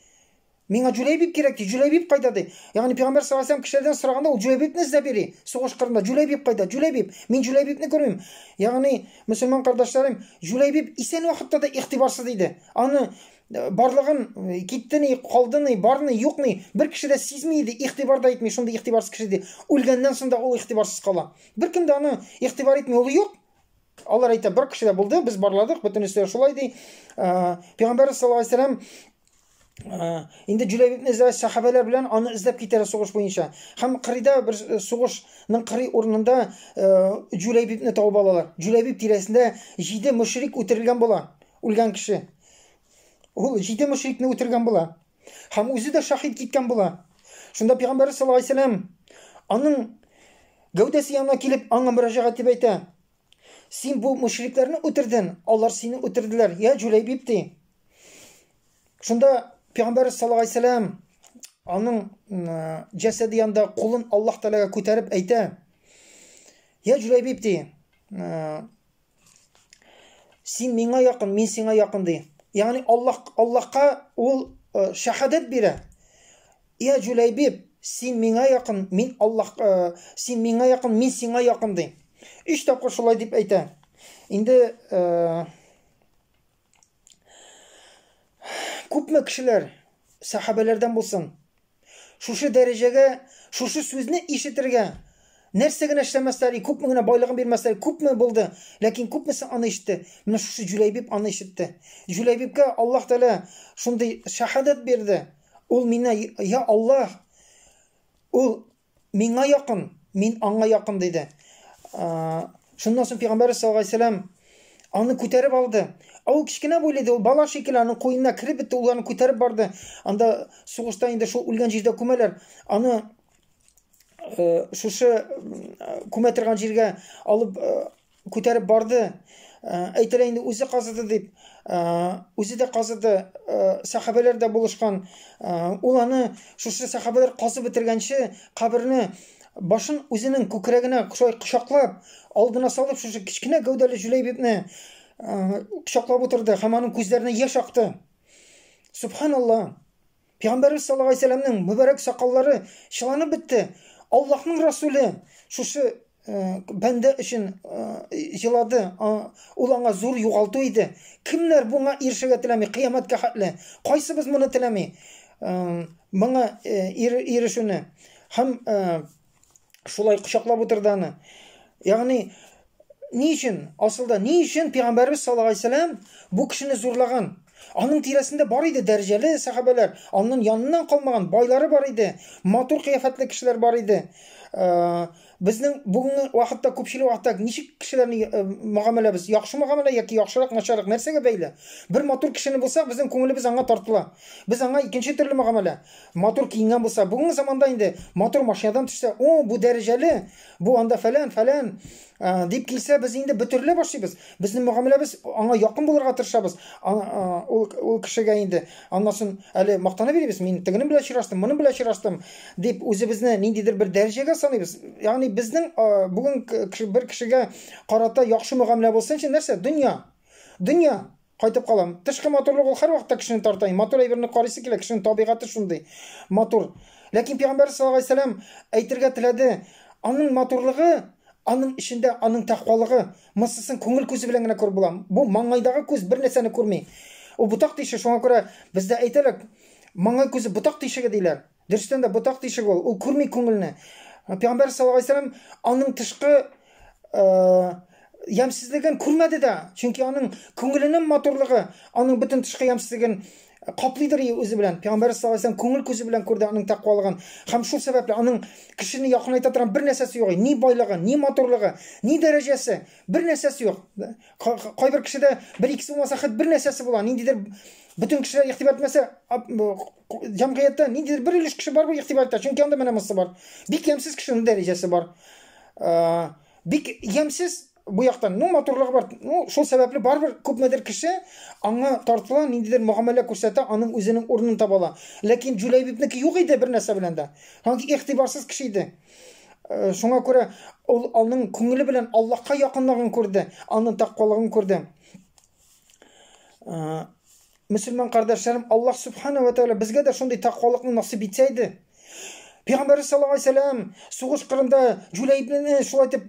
Миңа Җүләйбиб кирәк ди. Җүләйбиб кайда ди? Ягъни Пәйгамбер саллаллаху алейхи вассалам кешеләрдән сораганда, ул Җүләйбибне эзләп йөри. Сугыш кырында Җүләйбиб кайда? Җүләйбиб. Мин Җүләйбибне күрмим. Ягъни мөселман кардәшләрем, Җүләйбиб исән вакытта да игътибарсыз иде. Аны барлыгын киттене, калдыны, барны, юкны бер кеше дә сизми иде, игътибар да итми, шундый игътибарсыз кеше ди. Үлгәннән соң да ул игътибарсыз кала. Беркем дә аны игътибар итми, ул юк. Алар әйтә, бер кеше дә булды, без барладык, бөтенесе шулай ди. Пәйгамбер саллаллаху алейхи вассалам инде Җүләйбибне эзләп, сахабалар белән аны эзләп китәләр сугыш буенча. Һәм кырыйда бер сугышның кырый урынында Җүләйбибне табып алалар. Җүләйбиб тирәсендә 7 мөшрик үтерелгән була, үлгән кеше. Ул 7 мөшрикне үтергән була. Һәм үзе дә шаһид киткән була. Шунда Пәйгамбер саллаллаху алейхи вассалам аның гәүдәсе янына килеп, аңа мөрәҗәгать итеп әйтә: син бу мөшрикләрне үтердең, алар сине үтерделәр, я Җүләйбиб ди. Шунда Пәйгамбер саллаллаху алейхи вассалам аның җәсәде янында кулын Аллаһ Тәгаләгә күтәреп әйтә: я Җүләйбиб ди, син миңа якын, мин сиңа якын ди. Ягъни Аллаһка ул шаһадат бирә. Я Җүләйбиб, син миңа якын, мин син миңа якын, мин сиңа якын ди. 3 тапкыр шулай дип әйтә. Инде күпме кешеләр сахабалардан булсын, шушы дәрәҗәгә, шушы сүзне ишетергә нәрсә генә эшләмәсләр, күпме генә байлыгын бирмәсләр, күпме булды, ләкин күпмесе аны ишетте. Менә шушы Җүләйбиб аны ишетте. Җүләйбибкә Аллаһ Тәгалә шундый шаһадат бирде. Ул миңа, я Аллаһ, ул миңа якын, мин аңа якын диде. Шуннан соң Пәйгамбер саллаллаху алейхи вассалам аны күтәреп алды. Ул кичкенә буйлы иде, ул бала шикелле, аның куенына кирип бетте, ул аны күтәреп барды. Анда сугышта инде шул үлгән җирдә күмәләр. Аны шушы күмә торган җиргә алып күтәреп барды. әйтелә инде үзе казыды дип, үзе дә казыды, сахабалар да булышкан. Ул аны шушы сахабалар казып бетергәнче каберне башын үзенең күкрәгенә кочаклап, алдына салып, шушы кичкенә гәүдәле Җүләйбибне кочаклап утырды һәм аның күзләренә яшь акты. Субханалла. Пәйгамбәрбез саллаллаһу алейһи вәсәлләмнең мүбәрәк сакаллары чыланып бетте. Аллаһның Расулы шушы бәндә өчен җылады. Ул аңа зур югалту иде. Кемнәр буңа ирешергә теләми, кыямәткә хәтле? Кайсыбыз моны теләми? Моңа ирешүне. Һәм шулай кочаклап утырды аны. Ягъни ни өчен? Асылда ни өчен Пәйгамбәрбез саллаллаһу алейһи вәсәлләм бу кешене зурлаган? Аның тирәсендә бар иде дәрәҗәле сахабалар, аның яныннан калмаган байлары бар иде, матур кыяфәтле кешеләр бар иде. Безнең бүгенге вакытта күпчелек вакытта ничек кешеләрне мөгамәләбез? Яхшы мөгамәлә яки яхшырак, начаррак нәрсәгә бәйле? Бер матур кешене булса, безнең күңелебез аңа тартыла. Без аңа икенче төрле мөгамәлә. Матур киенгән булса, бүгенге заманда инде матур машинадан төшсә, бу дәрәҗәле, бу анда фәлән дип килсә, без инде бөтерле башлыйбыз. Безнең мөгамәләбез аңа якын булырга тырышабыз. Ул кешегә инде аннан әле мактана бирибез. Мин тегенең белән очраштым, моның белән очраштым дип үзебезне ниндидер бер дәрәҗәгә саныйбыз. Ягъни безнең бүген бер кешегә карата яхшы мөгамәлә булсын өчен нәрсә? Дөнья. Кайтып калам. Тышкы матурлык ул һәрвакытта кешене тарта. Матур әйберне карыйсы килә, кешенең табигаты шундый. Матур. Ләкин Пәйгамбәр саллаллаһу алейһи вәсәлләм әйтергә теләде, аның матурлыгы аның ишендә аның тәкъвалыгы, мыслысын күңел күзе белән генә күреп була. Бу маңайдагы күз бер нәрсәне күрми. Ул ботак тише, шуңа күрә бездә әйтәләр, маңай күзе ботак тишеге диләр. Дөрестән дә ботак тишеге ул күрми күңелне. Пәйгамбәр саллаллаһу алейһи вәсәлләм аның тышкы ямсызлыгын күрмәде дә. Чөнки аның күңеленең матурлыгы, аның бөтен тышкы ямсызлыгын каплыйдыр үзе белән. Пәйгамбәр саллаллаһу алейһи вәсәлләм күңел күзе белән күрде аның тәкъвалыгын. Һәм шул сәбәпле аның кешене якынайта торган бер нәрсәсе юк. Ни байлыгы, ни матурлыгы, ни дәрәҗәсе, бер нәрсәсе юк. Кайбер кешедә бер-икесе булмаса, хәт бер нәрсәсе була. Ниндидер бөтен кешеләр игътибар итмәсә, җәмгыятьтә ниндидер бер өлеш кеше бар бу игътибар итә. Чөнки анда менә монысы бар. Бик ямсыз кешенең дәрәҗәсе бар. Бик ямсыз бу яктан, матурлыгы бар. Шул сәбәпле барбер күпмедер кеше аңа тартыла, ниндидер мөгамәлә күрсәтә, аның үзенең урынын таба. Ләкин Җүләйбибнеке юк иде бер нәрсә белән дә. Хәнки игътибарсыз кеше иде. Шуңа күрә ул аның күңеле белән Аллаһка якынлыгын күрде, аның тәкъвалыгын күрде. Мөселман кардәшләрем, Аллаһ субхана ва тааля безгә дә шундый тәкъвалыкны насыйп итсә иде. Пәйгамбәр саллаллаһу алейһи вәсәлләм сугыш кырында Җүләйбибне шулай итеп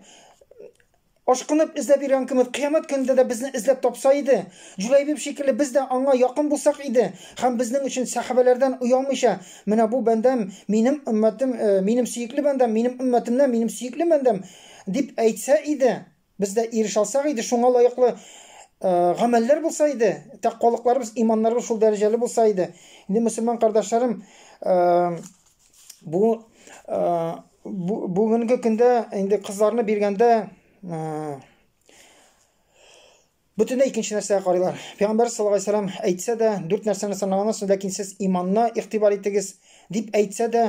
ашкынып эзләп йөргән кебек, кыямәт көндә дә безне эзләп тапса иде. Җүләйбиб шикелле без дә аңа якын булсак иде, һәм безнең өчен сахабалардан уялмыйча, менә бу бәндәм, минем өммәтем, минем сөекле бәндәм, минем өммәтемнән, минем сөекле бәндәм дип әйтсә иде, без дә ирешә алсак иде, шуңа лаеклы гамәлләр булса иде, тәкъвалыкларыбыз, иманнарыбыз шул дәрәҗәле булса иде. Инде мөселман кардәшләрем, бүгенге көндә инде кызларны биргәндә бөтенләй икенче нәрсәгә карыйлар. Пәйгамбәр саллаллаһу алейһи вәсәлләм әйтсә дә, 4 нәрсәне санаганнан соң, ләкин сез иманна игътибар итегез дип әйтсә дә,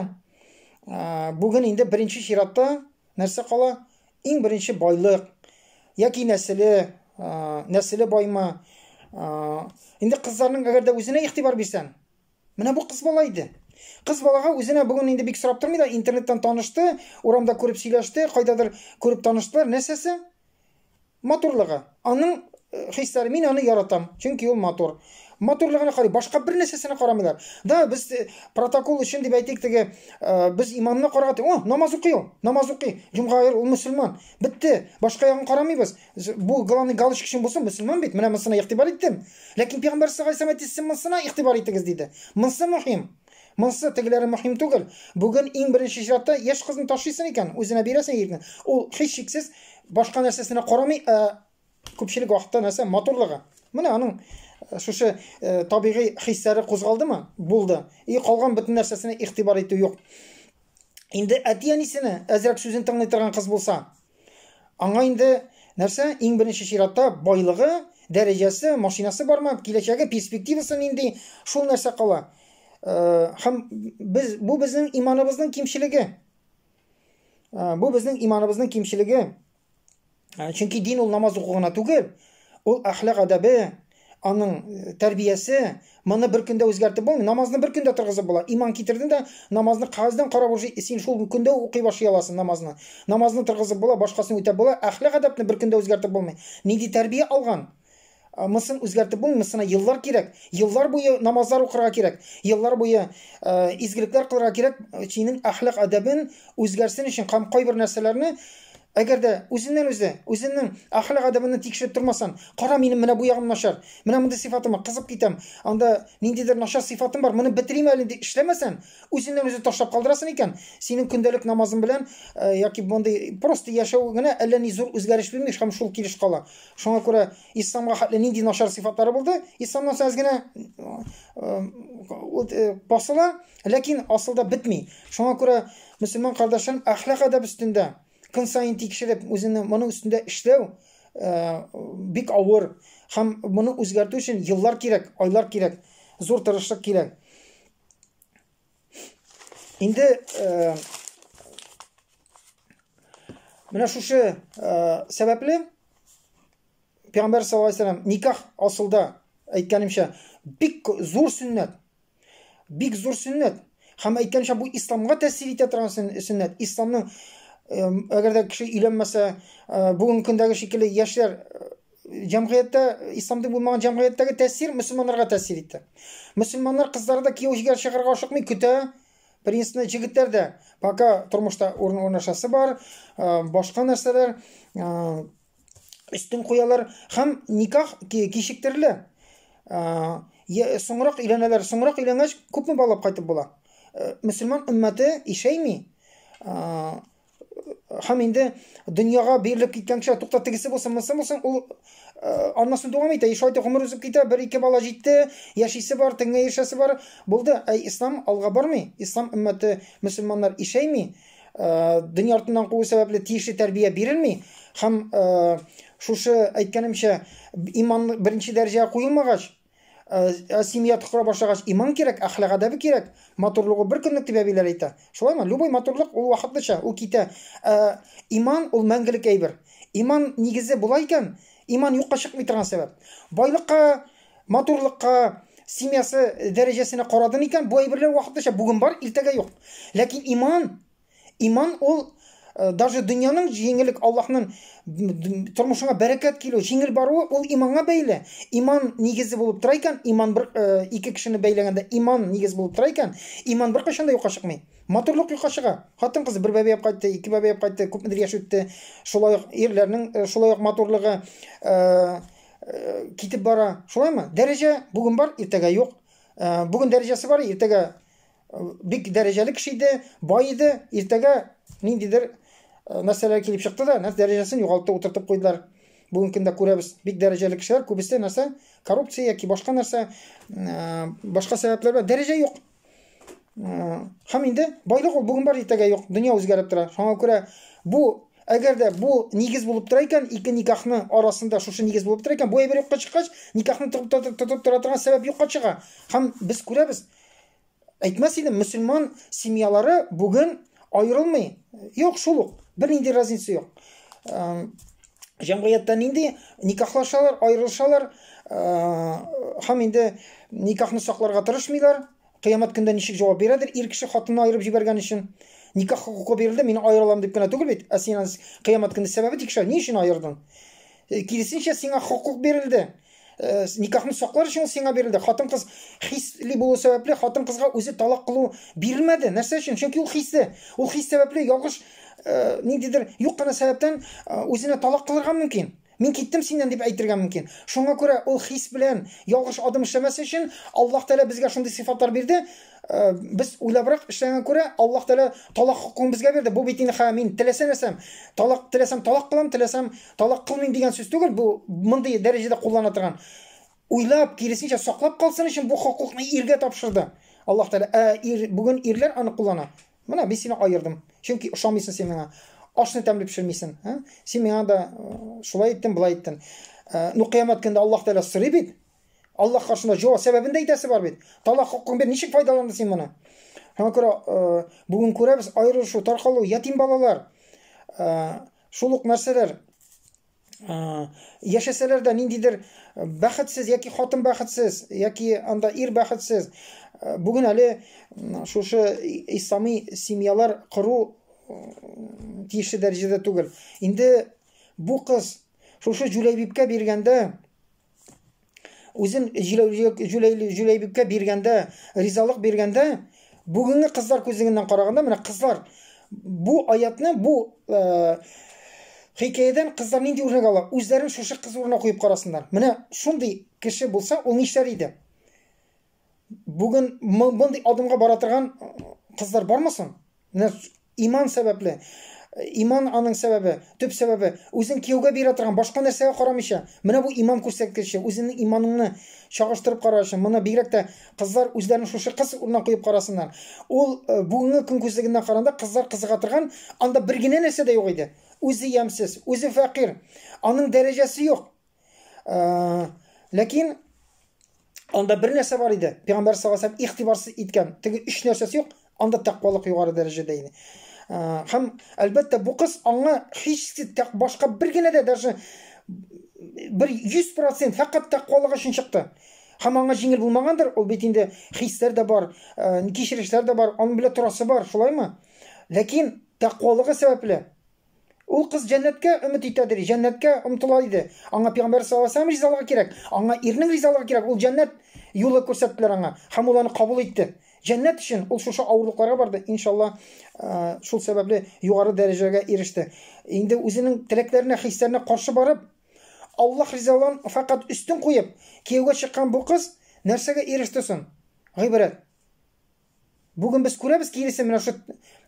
бүген инде беренче чиратта нәрсә кала? Иң беренче байлык яки нәселе байма. Инде кызларның әгәр дә үзенә игътибар бирсәң, менә бу кыз бала иде. Кыз балага үзенә бүген инде бик сорап тормый да, интернеттан танышты, урамда күреп сөйләште, кайдадыр күреп таныштылар, нәрсәсе? Матурлыгы. Аның хисләре, мин аны яратам, чөнки ул матур. Матурлыгына карый, башка бер нәрсәсенә карамыйлар. Да, без протокол өчен дип әйтик, теге без имамны караган, намаз укый, җомга ул мөселман. Битте, башка ягын карамыйбыз. Бу главный галочка өчен булсын, мөселман бит, менә монысына игътибар иттем. Ләкин Пәйгамбәр саллаллаһу алейһи вәсәлләм әйтсен, монысына игътибар итегез диде. Монысы мөһим. Монысы тегеләре мөһим түгел. Бүген иң беренче чиратта яшь кызны ташыйсың икән, үзенә бирәсең икән. Ул һичшиксез башка нәрсәсенә карамый, күпчелек вакытта нәрсә? Матурлыгы. Менә аның шушы табигый хисләре кузгалдымы? Булды. Калган бөтен нәрсәсенә игътибар итү юк. Инде әти-әнисенә әзрәк сүзен тыңлый торган кыз булса, аңа инде нәрсә? Иң беренче чиратта байлыгы, дәрәҗәсе, машинасы бармы, киләчәге перспективасы нинди, шул нәрсә кала. Һәм бу безнең иманыбызның кимчелеге. Бу безнең иманыбызның кимчелеге. Чөнки дин ул намаз укугына түгел, ул әхлак адабы, аның тәрбиясе, моны бер көндә үзгәртеп булмый. Намазны бер көндә торгызып була. Иман китердең дә намазны кагаздан карап уже син шул көндә укый башлый аласың намазны. Намазны торгызып була, башкасын үтәп була. Әхлак адабны бер көндә үзгәртеп булмый. Нинди тәрбия алган? Мосын үзгәртеп булмый, мосына еллар кирәк. Еллар буе намазлар укырга кирәк. Еллар буе изгелекләр кылырга кирәк. Синең әхлак адабын үзгәрсен өчен һәм кайбер нәрсәләрне әгәр дә үзеннең әхлак адабын тикшереп тормасан, кара минем менә бу ягым начар, менә монда сыйфатым кызып китәм, анда ниндидер начар сыйфатым бар, моны битерим әле дип эшләмәсән, үзеннән ташлап калдырасың икән, синең көндәлек намазың белән яки мондай просто яшәү генә әллә ни зур үзгәреш белми, һәм шул килеш кала. Шуңа күрә исламга хәтле нинди начар сыйфатлары булды, исламнан соң генә басыла, ләкин асылда бетми. Шуңа күрә мөселман кардәшләрем әхлак адабы өстендә көн сайын тикшереп, үзенең моның өстендә эшләү бик авыр. Һәм моны үзгәртү өчен еллар кирәк, айлар кирәк, зур тырышлык кирәк. Инде менә шушы сәбәпле Пәйгамбәр саллаллаһу алейһи ва саллям никах асылда әйткәнемчә бик зур сөннәт. Бик зур сөннәт. Һәм әйткәнчә бу исламга тәэсир итә торган сөннәт. Исламның әгәр дә кеше өйләнмәсә, бүген көндәге шикелле яшьләр җәмгыятьтә, исламда булмаган җәмгыятьтәге тәэсир мөселманнарга тәэсир итте. Мөселманнар кызлары да кияүгә чыгарга ашыкмый, көтә. Принципне җегетләр дә пока тормышта урнашасы бар, башка нәрсәләр өстен куялар һәм никах кичектерелә. Соңрак өйләнәләр, соңрак өйләнгәч күпме балап кайтып була. Мөселман өммәте ишәйми. Һәм инде дөньяга бирелеп киткән кеше тукта тегесе булсын, ул аннасын дәвам итә. Ишайты гомер узып китә, бер-ике бала җитте, яшисе бар, теңгә яшәсе бар, булды. Ислам алга бармый. Ислам өммәте мөселманнар ишәйми. Дөнья артыннан куу сәбәпле тиешле тәрбия бирелми. Һәм шушы әйткәнемчә иман беренче дәрәҗәгә куелмагач, семья тукыра башлагач иман кирәк, әхлак адабы кирәк. Матурлыгы бер көнлек дип әбиләр әйтә. Шулаймы? Любой матурлык ул вакытлыча, ул китә. Иман ул мәңгелек әйбер. Иман нигезе була икән, иман юкка чыкмый торган сәбәп. Байлыкка, матурлыкка, семьясы дәрәҗәсенә карадын икән, бу әйберләр вакытлыча бүген бар, иртәгә юк. Ләкин иман ул даже дөньяның җиңеллек, Аллаһның тормышыңа бәрәкәт килү, җиңел баруы ул иманга бәйле. Иман нигезе булып тора икән, иман бер ике кешене бәйләгәндә иман нигез булып тора икән, иман бер кашанда юкка чыкмый. Матурлык юкка чыга. Хатын кызы бер бәбияб кайтты, ике бәбияб кайтты, күпмедер яшь үтте. Шулай ук ирләрнең шулай ук матурлыгы китеп бара. Шулаймы? Дәрәҗә бүген бар, иртәгә юк. Бүген дәрәҗәсе бар, иртәгә бик дәрәҗәле кеше иде, бай иде, иртәгә ниндидер нәрсәләр килеп чыкты да, дәрәҗәсен югалтты, утыртып куйдылар. Бүген көндә күрәбез, бик дәрәҗәле кешеләр, күбесе нәрсә, коррупция яки башка нәрсә, башка сәбәпләр бар, дәрәҗә юк. Һәм инде байлык ул бүген бар, иртәгә юк, дөнья үзгәреп тора. Шуңа күрә бу әгәр дә бу нигез булып тора икән, ике никахның арасында шушы нигез булып тора икән, бу әйбер юкка чыккач, никахны тотып тора торган сәбәп юкка чыга. Һәм без күрәбез. Әйтмәс идем, мөселман семьялары бүген аерылмый. Юк, шул ук. Бер нинди разница юк. Җәмгыятьтә нинди никахлашалар, аерылышалар, һәм инде никахны сакларга тырышмыйлар. Кыямәт көндә ничек җавап бирәдер? Ир кеше хатынны айырып җибәргән өчен никах хукукы бирелде, мин аерылам дип кенә түгел бит. Син кыямәт көндә сәбәбе тикшер, ни өчен аердың? Киресенчә сиңа хукук бирелде. Никахны саклар өчен сиңа бирелде. Хатын-кыз хисле булу сәбәпле хатын-кызга үзе талак кылу бирелмәде. Нәрсә өчен? Чөнки ул хисле. Ул хис сәбәпле ялгыш ниндидер юк кына сәбәптән үзенә талак кылырга мөмкин. Мин киттем синнән дип әйтергә мөмкин. Шуңа күрә ул хис белән ялгыш адым эшләмәс өчен Аллаһ Тәала безгә шундый сыйфатлар бирде. Без уйлабрак эшләгән күрә Аллаһ Тәала талак хукукын безгә бирде. Бу бит инде мин теләсәм талак кылам, теләсәм талак кылмыйм дигән сүз түгел. Бу мондый дәрәҗәдә куллана торган. Уйлап, киресенчә саклап калсын өчен бу хукукны иргә тапшырды. Аллаһ Тәала бүген ирләр аны куллана. Менә мин сине аердым. Чөнки ошамыйсың син миңа. Ашны тәмле пешермисең, Син миңа да шулай иттең, булай иттең. Ну кыямәт көндә Аллаһ Тәала сорый бит. Аллаһ каршында җавап сәбәбен дә әйтәсе бар бит. Талак хукукын бер ничек файдаланды син моны? Шуңа күрә бүген күрәбез аерылышу, таркалу, ятим балалар, шул ук нәрсәләр яшәсәләр дә ниндидер бәхетсез яки хатын бәхетсез яки анда ир бәхетсез, бүген әле шушы ислами семьялар кору тиешле дәрәҗәдә түгел. Инде бу кыз шушы Җүләйбибкә биргәндә, үзен Җүләйбибкә биргәндә, ризалык биргәндә, бүгенге кызлар күзлегеннән караганда, менә кызлар бу аятны, бу хикәядән кызлар нинди үрнәк ала? Үзләрен шушы кыз урынына куеп карасыннар. Менә шундый кеше булса, ул нишләр иде? Бүген мондый адымга бара торган кызлар бармы соң? Менә иман сәбәпле, иман аның сәбәбе, төп сәбәбе, үзен кияүгә бирә торган, башка нәрсәгә карамыйча, менә бу иман күрсәткече, үзенең иманыңны чагыштырып карашы. Моны бигрәк тә кызлар үзләрен шушы кыз урынына куеп карасыннар. Ул бүгенге көн күзлегеннән караганда кызлар кызыга торган, анда бер генә нәрсә дә юк иде. Үзе ямсыз, үзе фәкыйр, аның дәрәҗәсе юк. Ләкин анда бер нәрсә бар иде. Пәйгамбәр саллаллаһу алейһи ва саллям игътибарсыз иткән, теге өч нәрсәсе юк, анда тәкъвалык югары дәрәҗәдә иде. Һәм әлбәттә бу кыз аңа һич башка бер генә дә даже бер 100% фақат тәкъвалык өчен чыкты. Һәм аңа җиңел булмагандыр, ул бит инде хисләр дә бар, кичерешләр дә бар, аның белән торасы бар, шулаймы? Ләкин тәкъвалыгы сәбәпле ул кыз җәннәткә өмет итәдер, җәннәткә омтыла иде. Аңа Пәйгамбәр саллаллаһу алейһи ва саллям ризалыгы кирәк, аңа ирнең ризалыгы кирәк, ул җәннәт юлы күрсәттеләр аңа, һәм ул аны кабул итте. Җәннәт өчен ул шушы авырлыкларга барды, иншалла, шул сәбәпле югары дәрәҗәгә иреште. Инде үзенең теләкләренә, хисләренә каршы барып, Аллаһ ризалыгын фақат үстен куеп, кияүгә чыккан бу кыз нәрсәгә иреште соң? Гыйбрәт. Бүген без күрәбез, киресе менә шу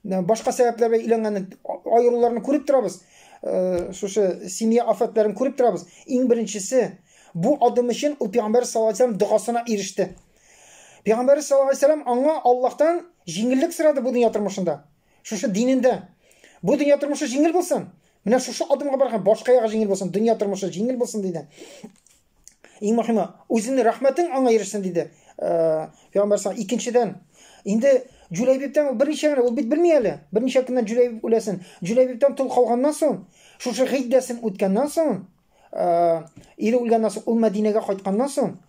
башка сәбәпләр белән өйләнгәнне, аеруларны күреп торабыз. Шушы семья афатларын күреп торабыз. Иң беренчесе, бу адым өчен ул Пәйгамбәр саллаллаһу алейһи ва саллям дугасына иреште. Пәйгамбәр саллаллаһу алейһи ва саллям аңа Аллаһтан җиңеллек сорады бу дөнья тормышында. Шушы динендә. Бу дөнья тормышы җиңел булсын. Менә шушы адымга барган башка ягы җиңел булсын, дөнья тормышы җиңел булсын диде. Иң мөһиме, үзенең рәхмәтең аңа ирешсен диде. Пәйгамбәр саллаллаһу икенчедән, инде Җүләйбибтән берничә генә, ул бит белми әле. Берничә көннән Җүләйбиб үләсен. Җүләйбибтән тол калганнан соң, шушы гыйддәсен үткәннән соң, ире үлгәннән соң, ул Мәдинәгә кайтканнан соң,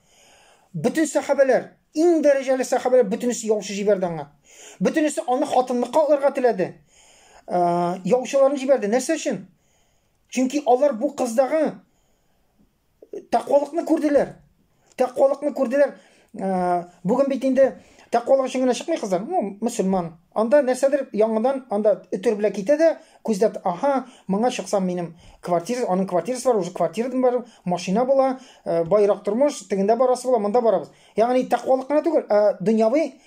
бөтен сахабалар, иң дәрәҗәле сахабалар бөтенесе яучы җибәрде аңа. Бөтенесе аны хатынлыкка алырга теләде. Яучыларын җибәрде. Нәрсә өчен? Чөнки алар бу кыздагы тәкъвалыкны күрделәр. Тәкъвалыкны күрделәр. Бүген бит инде тәкъвалык өчен генә чыкмый кызлар. Мөселман. Анда нәрсәдер яңадан анда өтөр белән китә дә, күздә, аха, моңа чыксам минем квартира, аның квартирасы бар, уже квартирадан бар, машина була, байрак тормыш, тегендә барасы була, монда барабыз. Ягъни тәкъвалык кына түгел, дөньяви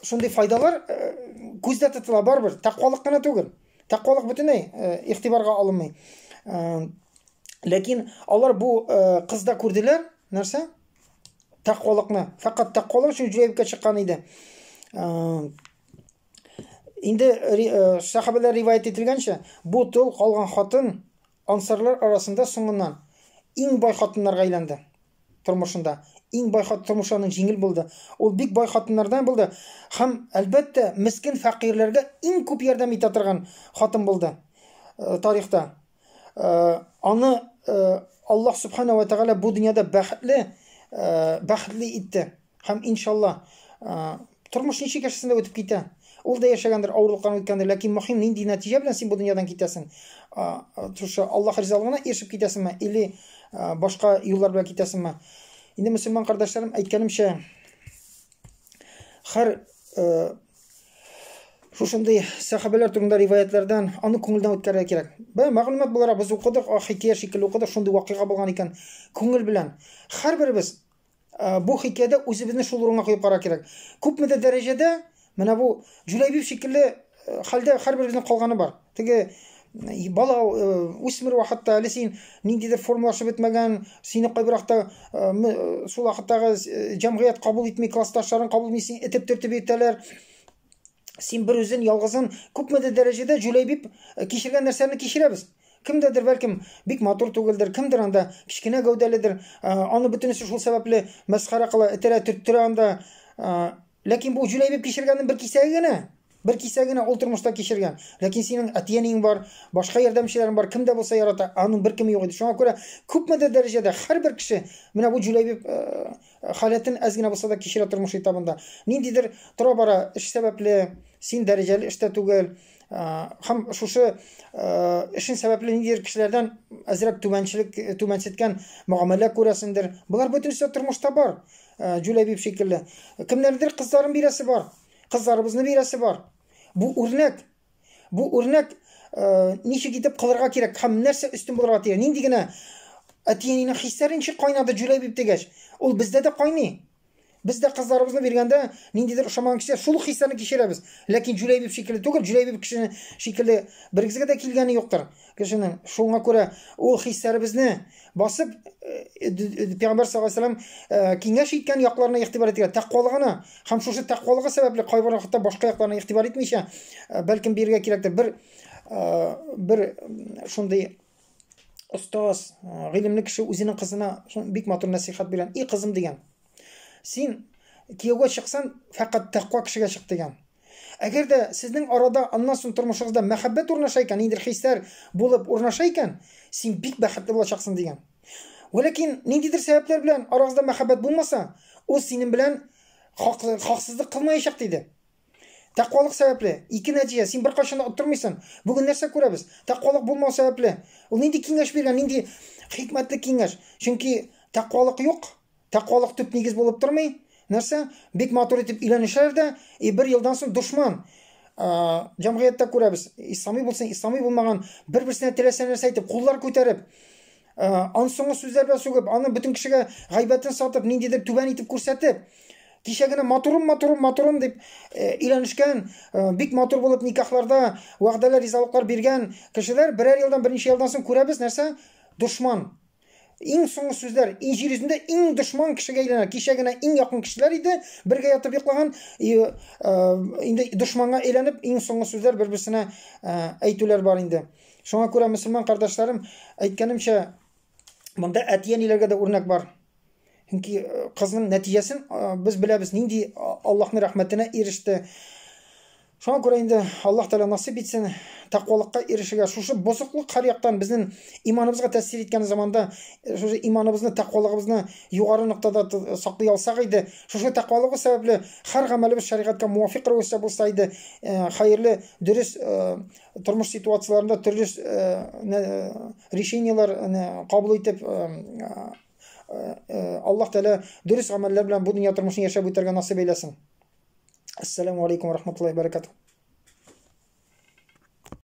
шундый файдалар күздә тотыла барбыр. Тәкъвалык кына түгел. Тәкъвалык бөтенләй игътибарга алынмый. Ләкин алар бу кызда күрделәр, нәрсә? Тәкъвалыкны. Фақат тәкъвалык өчен Җүләйбибкә чыккан иде. Инде сахабалар риваят ителгәнчә, бу тол калган хатын ансарлар арасында соңыннан иң бай хатыннарга әйләнде. Тормышында иң бай хатын, тормышының җиңел булды. Ул бик бай хатыннардан булды. Һәм әлбәттә мискин фәкыйрьләргә иң күп ярдәм итә торган хатын булды тарихта. Аны Аллаһ субхана ва тағала бу дөньяда бәхетле итте. Һәм иншалла тормыш ничек яшәсен дә үтеп китә. Ул да яшәгәндер, авырлыкларны үткәндер, ләкин мөһим нинди нәтиҗә белән син бу дөньядан китәсең? Шушы Аллаһ ризалыгына ирешеп китәсеңме, или башка юллар белән китәсеңме? Инде мөселман кардәшләрем, әйткәнемчә, һәр шушындый сахабалар турында риваятлардан аны күңелдән үткәрергә кирәк. Мәгълүмат буларак без укыдык, хикәя шикелле укыдык, шундый вакыйга булган икән. Күңел белән һәрберебез бу хикәядә үзебезне шул урынга куеп карар кирәк. Күпме дәрәҗәдә менә бу Җүләйбиб шикелле хәлдә һәрберебезнең калганы бар. Теге бала үсмер вакытта әле син ниндидер формалашып бетмәгән, сине кайбыракта шул вакыттагы җәмгыять кабул итми, классташларын кабул итми, син этеп-төртеп итәләр. Син бер үзен ялгызын күпме дәрәҗәдә Җүләйбиб кичергән нәрсәне кичерәбез. Кемдәдер бәлкем бик матур түгелдер, кемдер анда кичкенә гәүдәледер, аны бөтенесе шул сәбәпле мәсхәрә кыла, этәрә, төрттерә анда. Ләкин бу Җүләйбиб кичергәннең бер кисәге генә. Bir кисәгенә ул тормышта кичергән. Ләкин синең әтиәнең бар, башка ярдәмчеләрең бар, кемдә булса ярата, аның бер кеме юк иде. Шуңа күрә күпмедер дәрәҗәдә һәрбер кеше менә бу Җүләйбиб халәтен әз генә булса да кичерә тормыш этабында. Ниндидер тора бара эш сәбәпле, син дәрәҗәле эштә түгел, һәм шушы эшен сәбәпле ниндидер кешеләрдән әзрәк түбәнсеткән мөгамәлә күрәсендер. Булар бөтенсе тормышта бар. Җүләйбиб шикелле. Кемнәрдер кызларын бирәсе бар. Кызларыбызны бирәсе бар. Бу үрнәк. Бу үрнәк ничек итеп кылырга кирәк һәм нәрсә өстен булырга кирәк. Нинди генә әтиәнинең хисләре ничек кайнады Җүләйбиб дигәч, ул бездә дә кайный. Biz de kızlarımızı vergəndə nindidir uşaman kişiler şul hissəni keçirəbiz. Lakin Җүләйбиб şekilli түгел, Җүләйбиб kişinin şekilli birgizgə də kilgəni yoxdur. Kişinin şuna görə o hisslərimizni basıb Peyğəmbər sallallahu əleyhi və səlləm kengəş itkən yaqlarına ig'tibor etgan, taqvalığına, ham şuшы taqvalığı səbəbli qaybar vaqtda başqa yaqlarına ig'tibor etməysə, bəlkім birgə kerakdir. Bir şunday ustaz, g'ilimli kishi o'zining qizına bik matur nasihat bilan, "Ey qizim" degan. Sen kiyovga chiqsan faqat taqvo kishiga chiq degan. Agarda sizning orada ondan so'ng turmushingizda muhabbat o'rnashar ekan, endi hislar bo'lib o'rnashar ekan, sen bik baxtli bo'lacaqsan degan. Lekin nindidir sabablar bilan orangizda muhabbat bo'lmasa, u sening bilan haqsizlik qilmayacaq deydi. Taqvolik sababli ikki natija, sen bir qachon o'tirmaysan. Bugun narsa ko'ramiz. Taqvolik bo'lmao sababli. U nindi kengash bergan, nindi hikmatli kengash. Chunki taqvolik yo'q. Taqvolik tüp negiz bo'lib turmay, narsa bek matur etib ilanishlarda bir yildan so'ng dushman jamg'iyatda ko'ramiz. Islomiy bo'lsin, islomiy bo'lmagan bir-birsiga tilasa narsa aytib, qo'llar ko'tarib, ansongi so'zlar bilan so'gib, uni butun kishiga g'aybatini sotib, nindidir tuban etib ko'rsatib, kishagina maturum deb ilanishgan, bek matur bo'lib nikahlarda va'dalar, rizoliklar bergan kishilar birer yildan, bir necha yildan so'ng ko'ramiz narsa dushman. Eng so'nggi so'zlar yer yuzida eng dushman kishiga aylanar. Kishagina eng yaqin kishilar edi, birga yotib yiqlagan, endi dushmanga aylanib eng so'nggi so'zlar bir-birsine aytuvlar bor endi. Shunga ko'ra musulmon qardoshlarim, aytganimcha, bunda atiyanlarga da o'rnak bor. Chunki qizning natijasin biz bilamiz, nindi Allohning rahmatine erishdi. Şuna göre endi Allah Teala nasip etsin taqvolikqa erishiga, şuşu bozuqlik har yoqdan bizning imonimizga ta'sir etgan zamanda şuşu imonimizni, taqvoligimizni yuqori nuqtada saqlay olsak edi, şuşu taqvoligi sababli har amalimiz shariatga muvofiq ravishda bo'lsa edi, xayrli, durust turmush situatsiyalarida turli решениялар qabul etib Alloh Teala durust amallar bilan bu dunyo turmushini yashab o'targa nasib eylesin. Assalomu alaykum va rahmatullohi va barakatuh.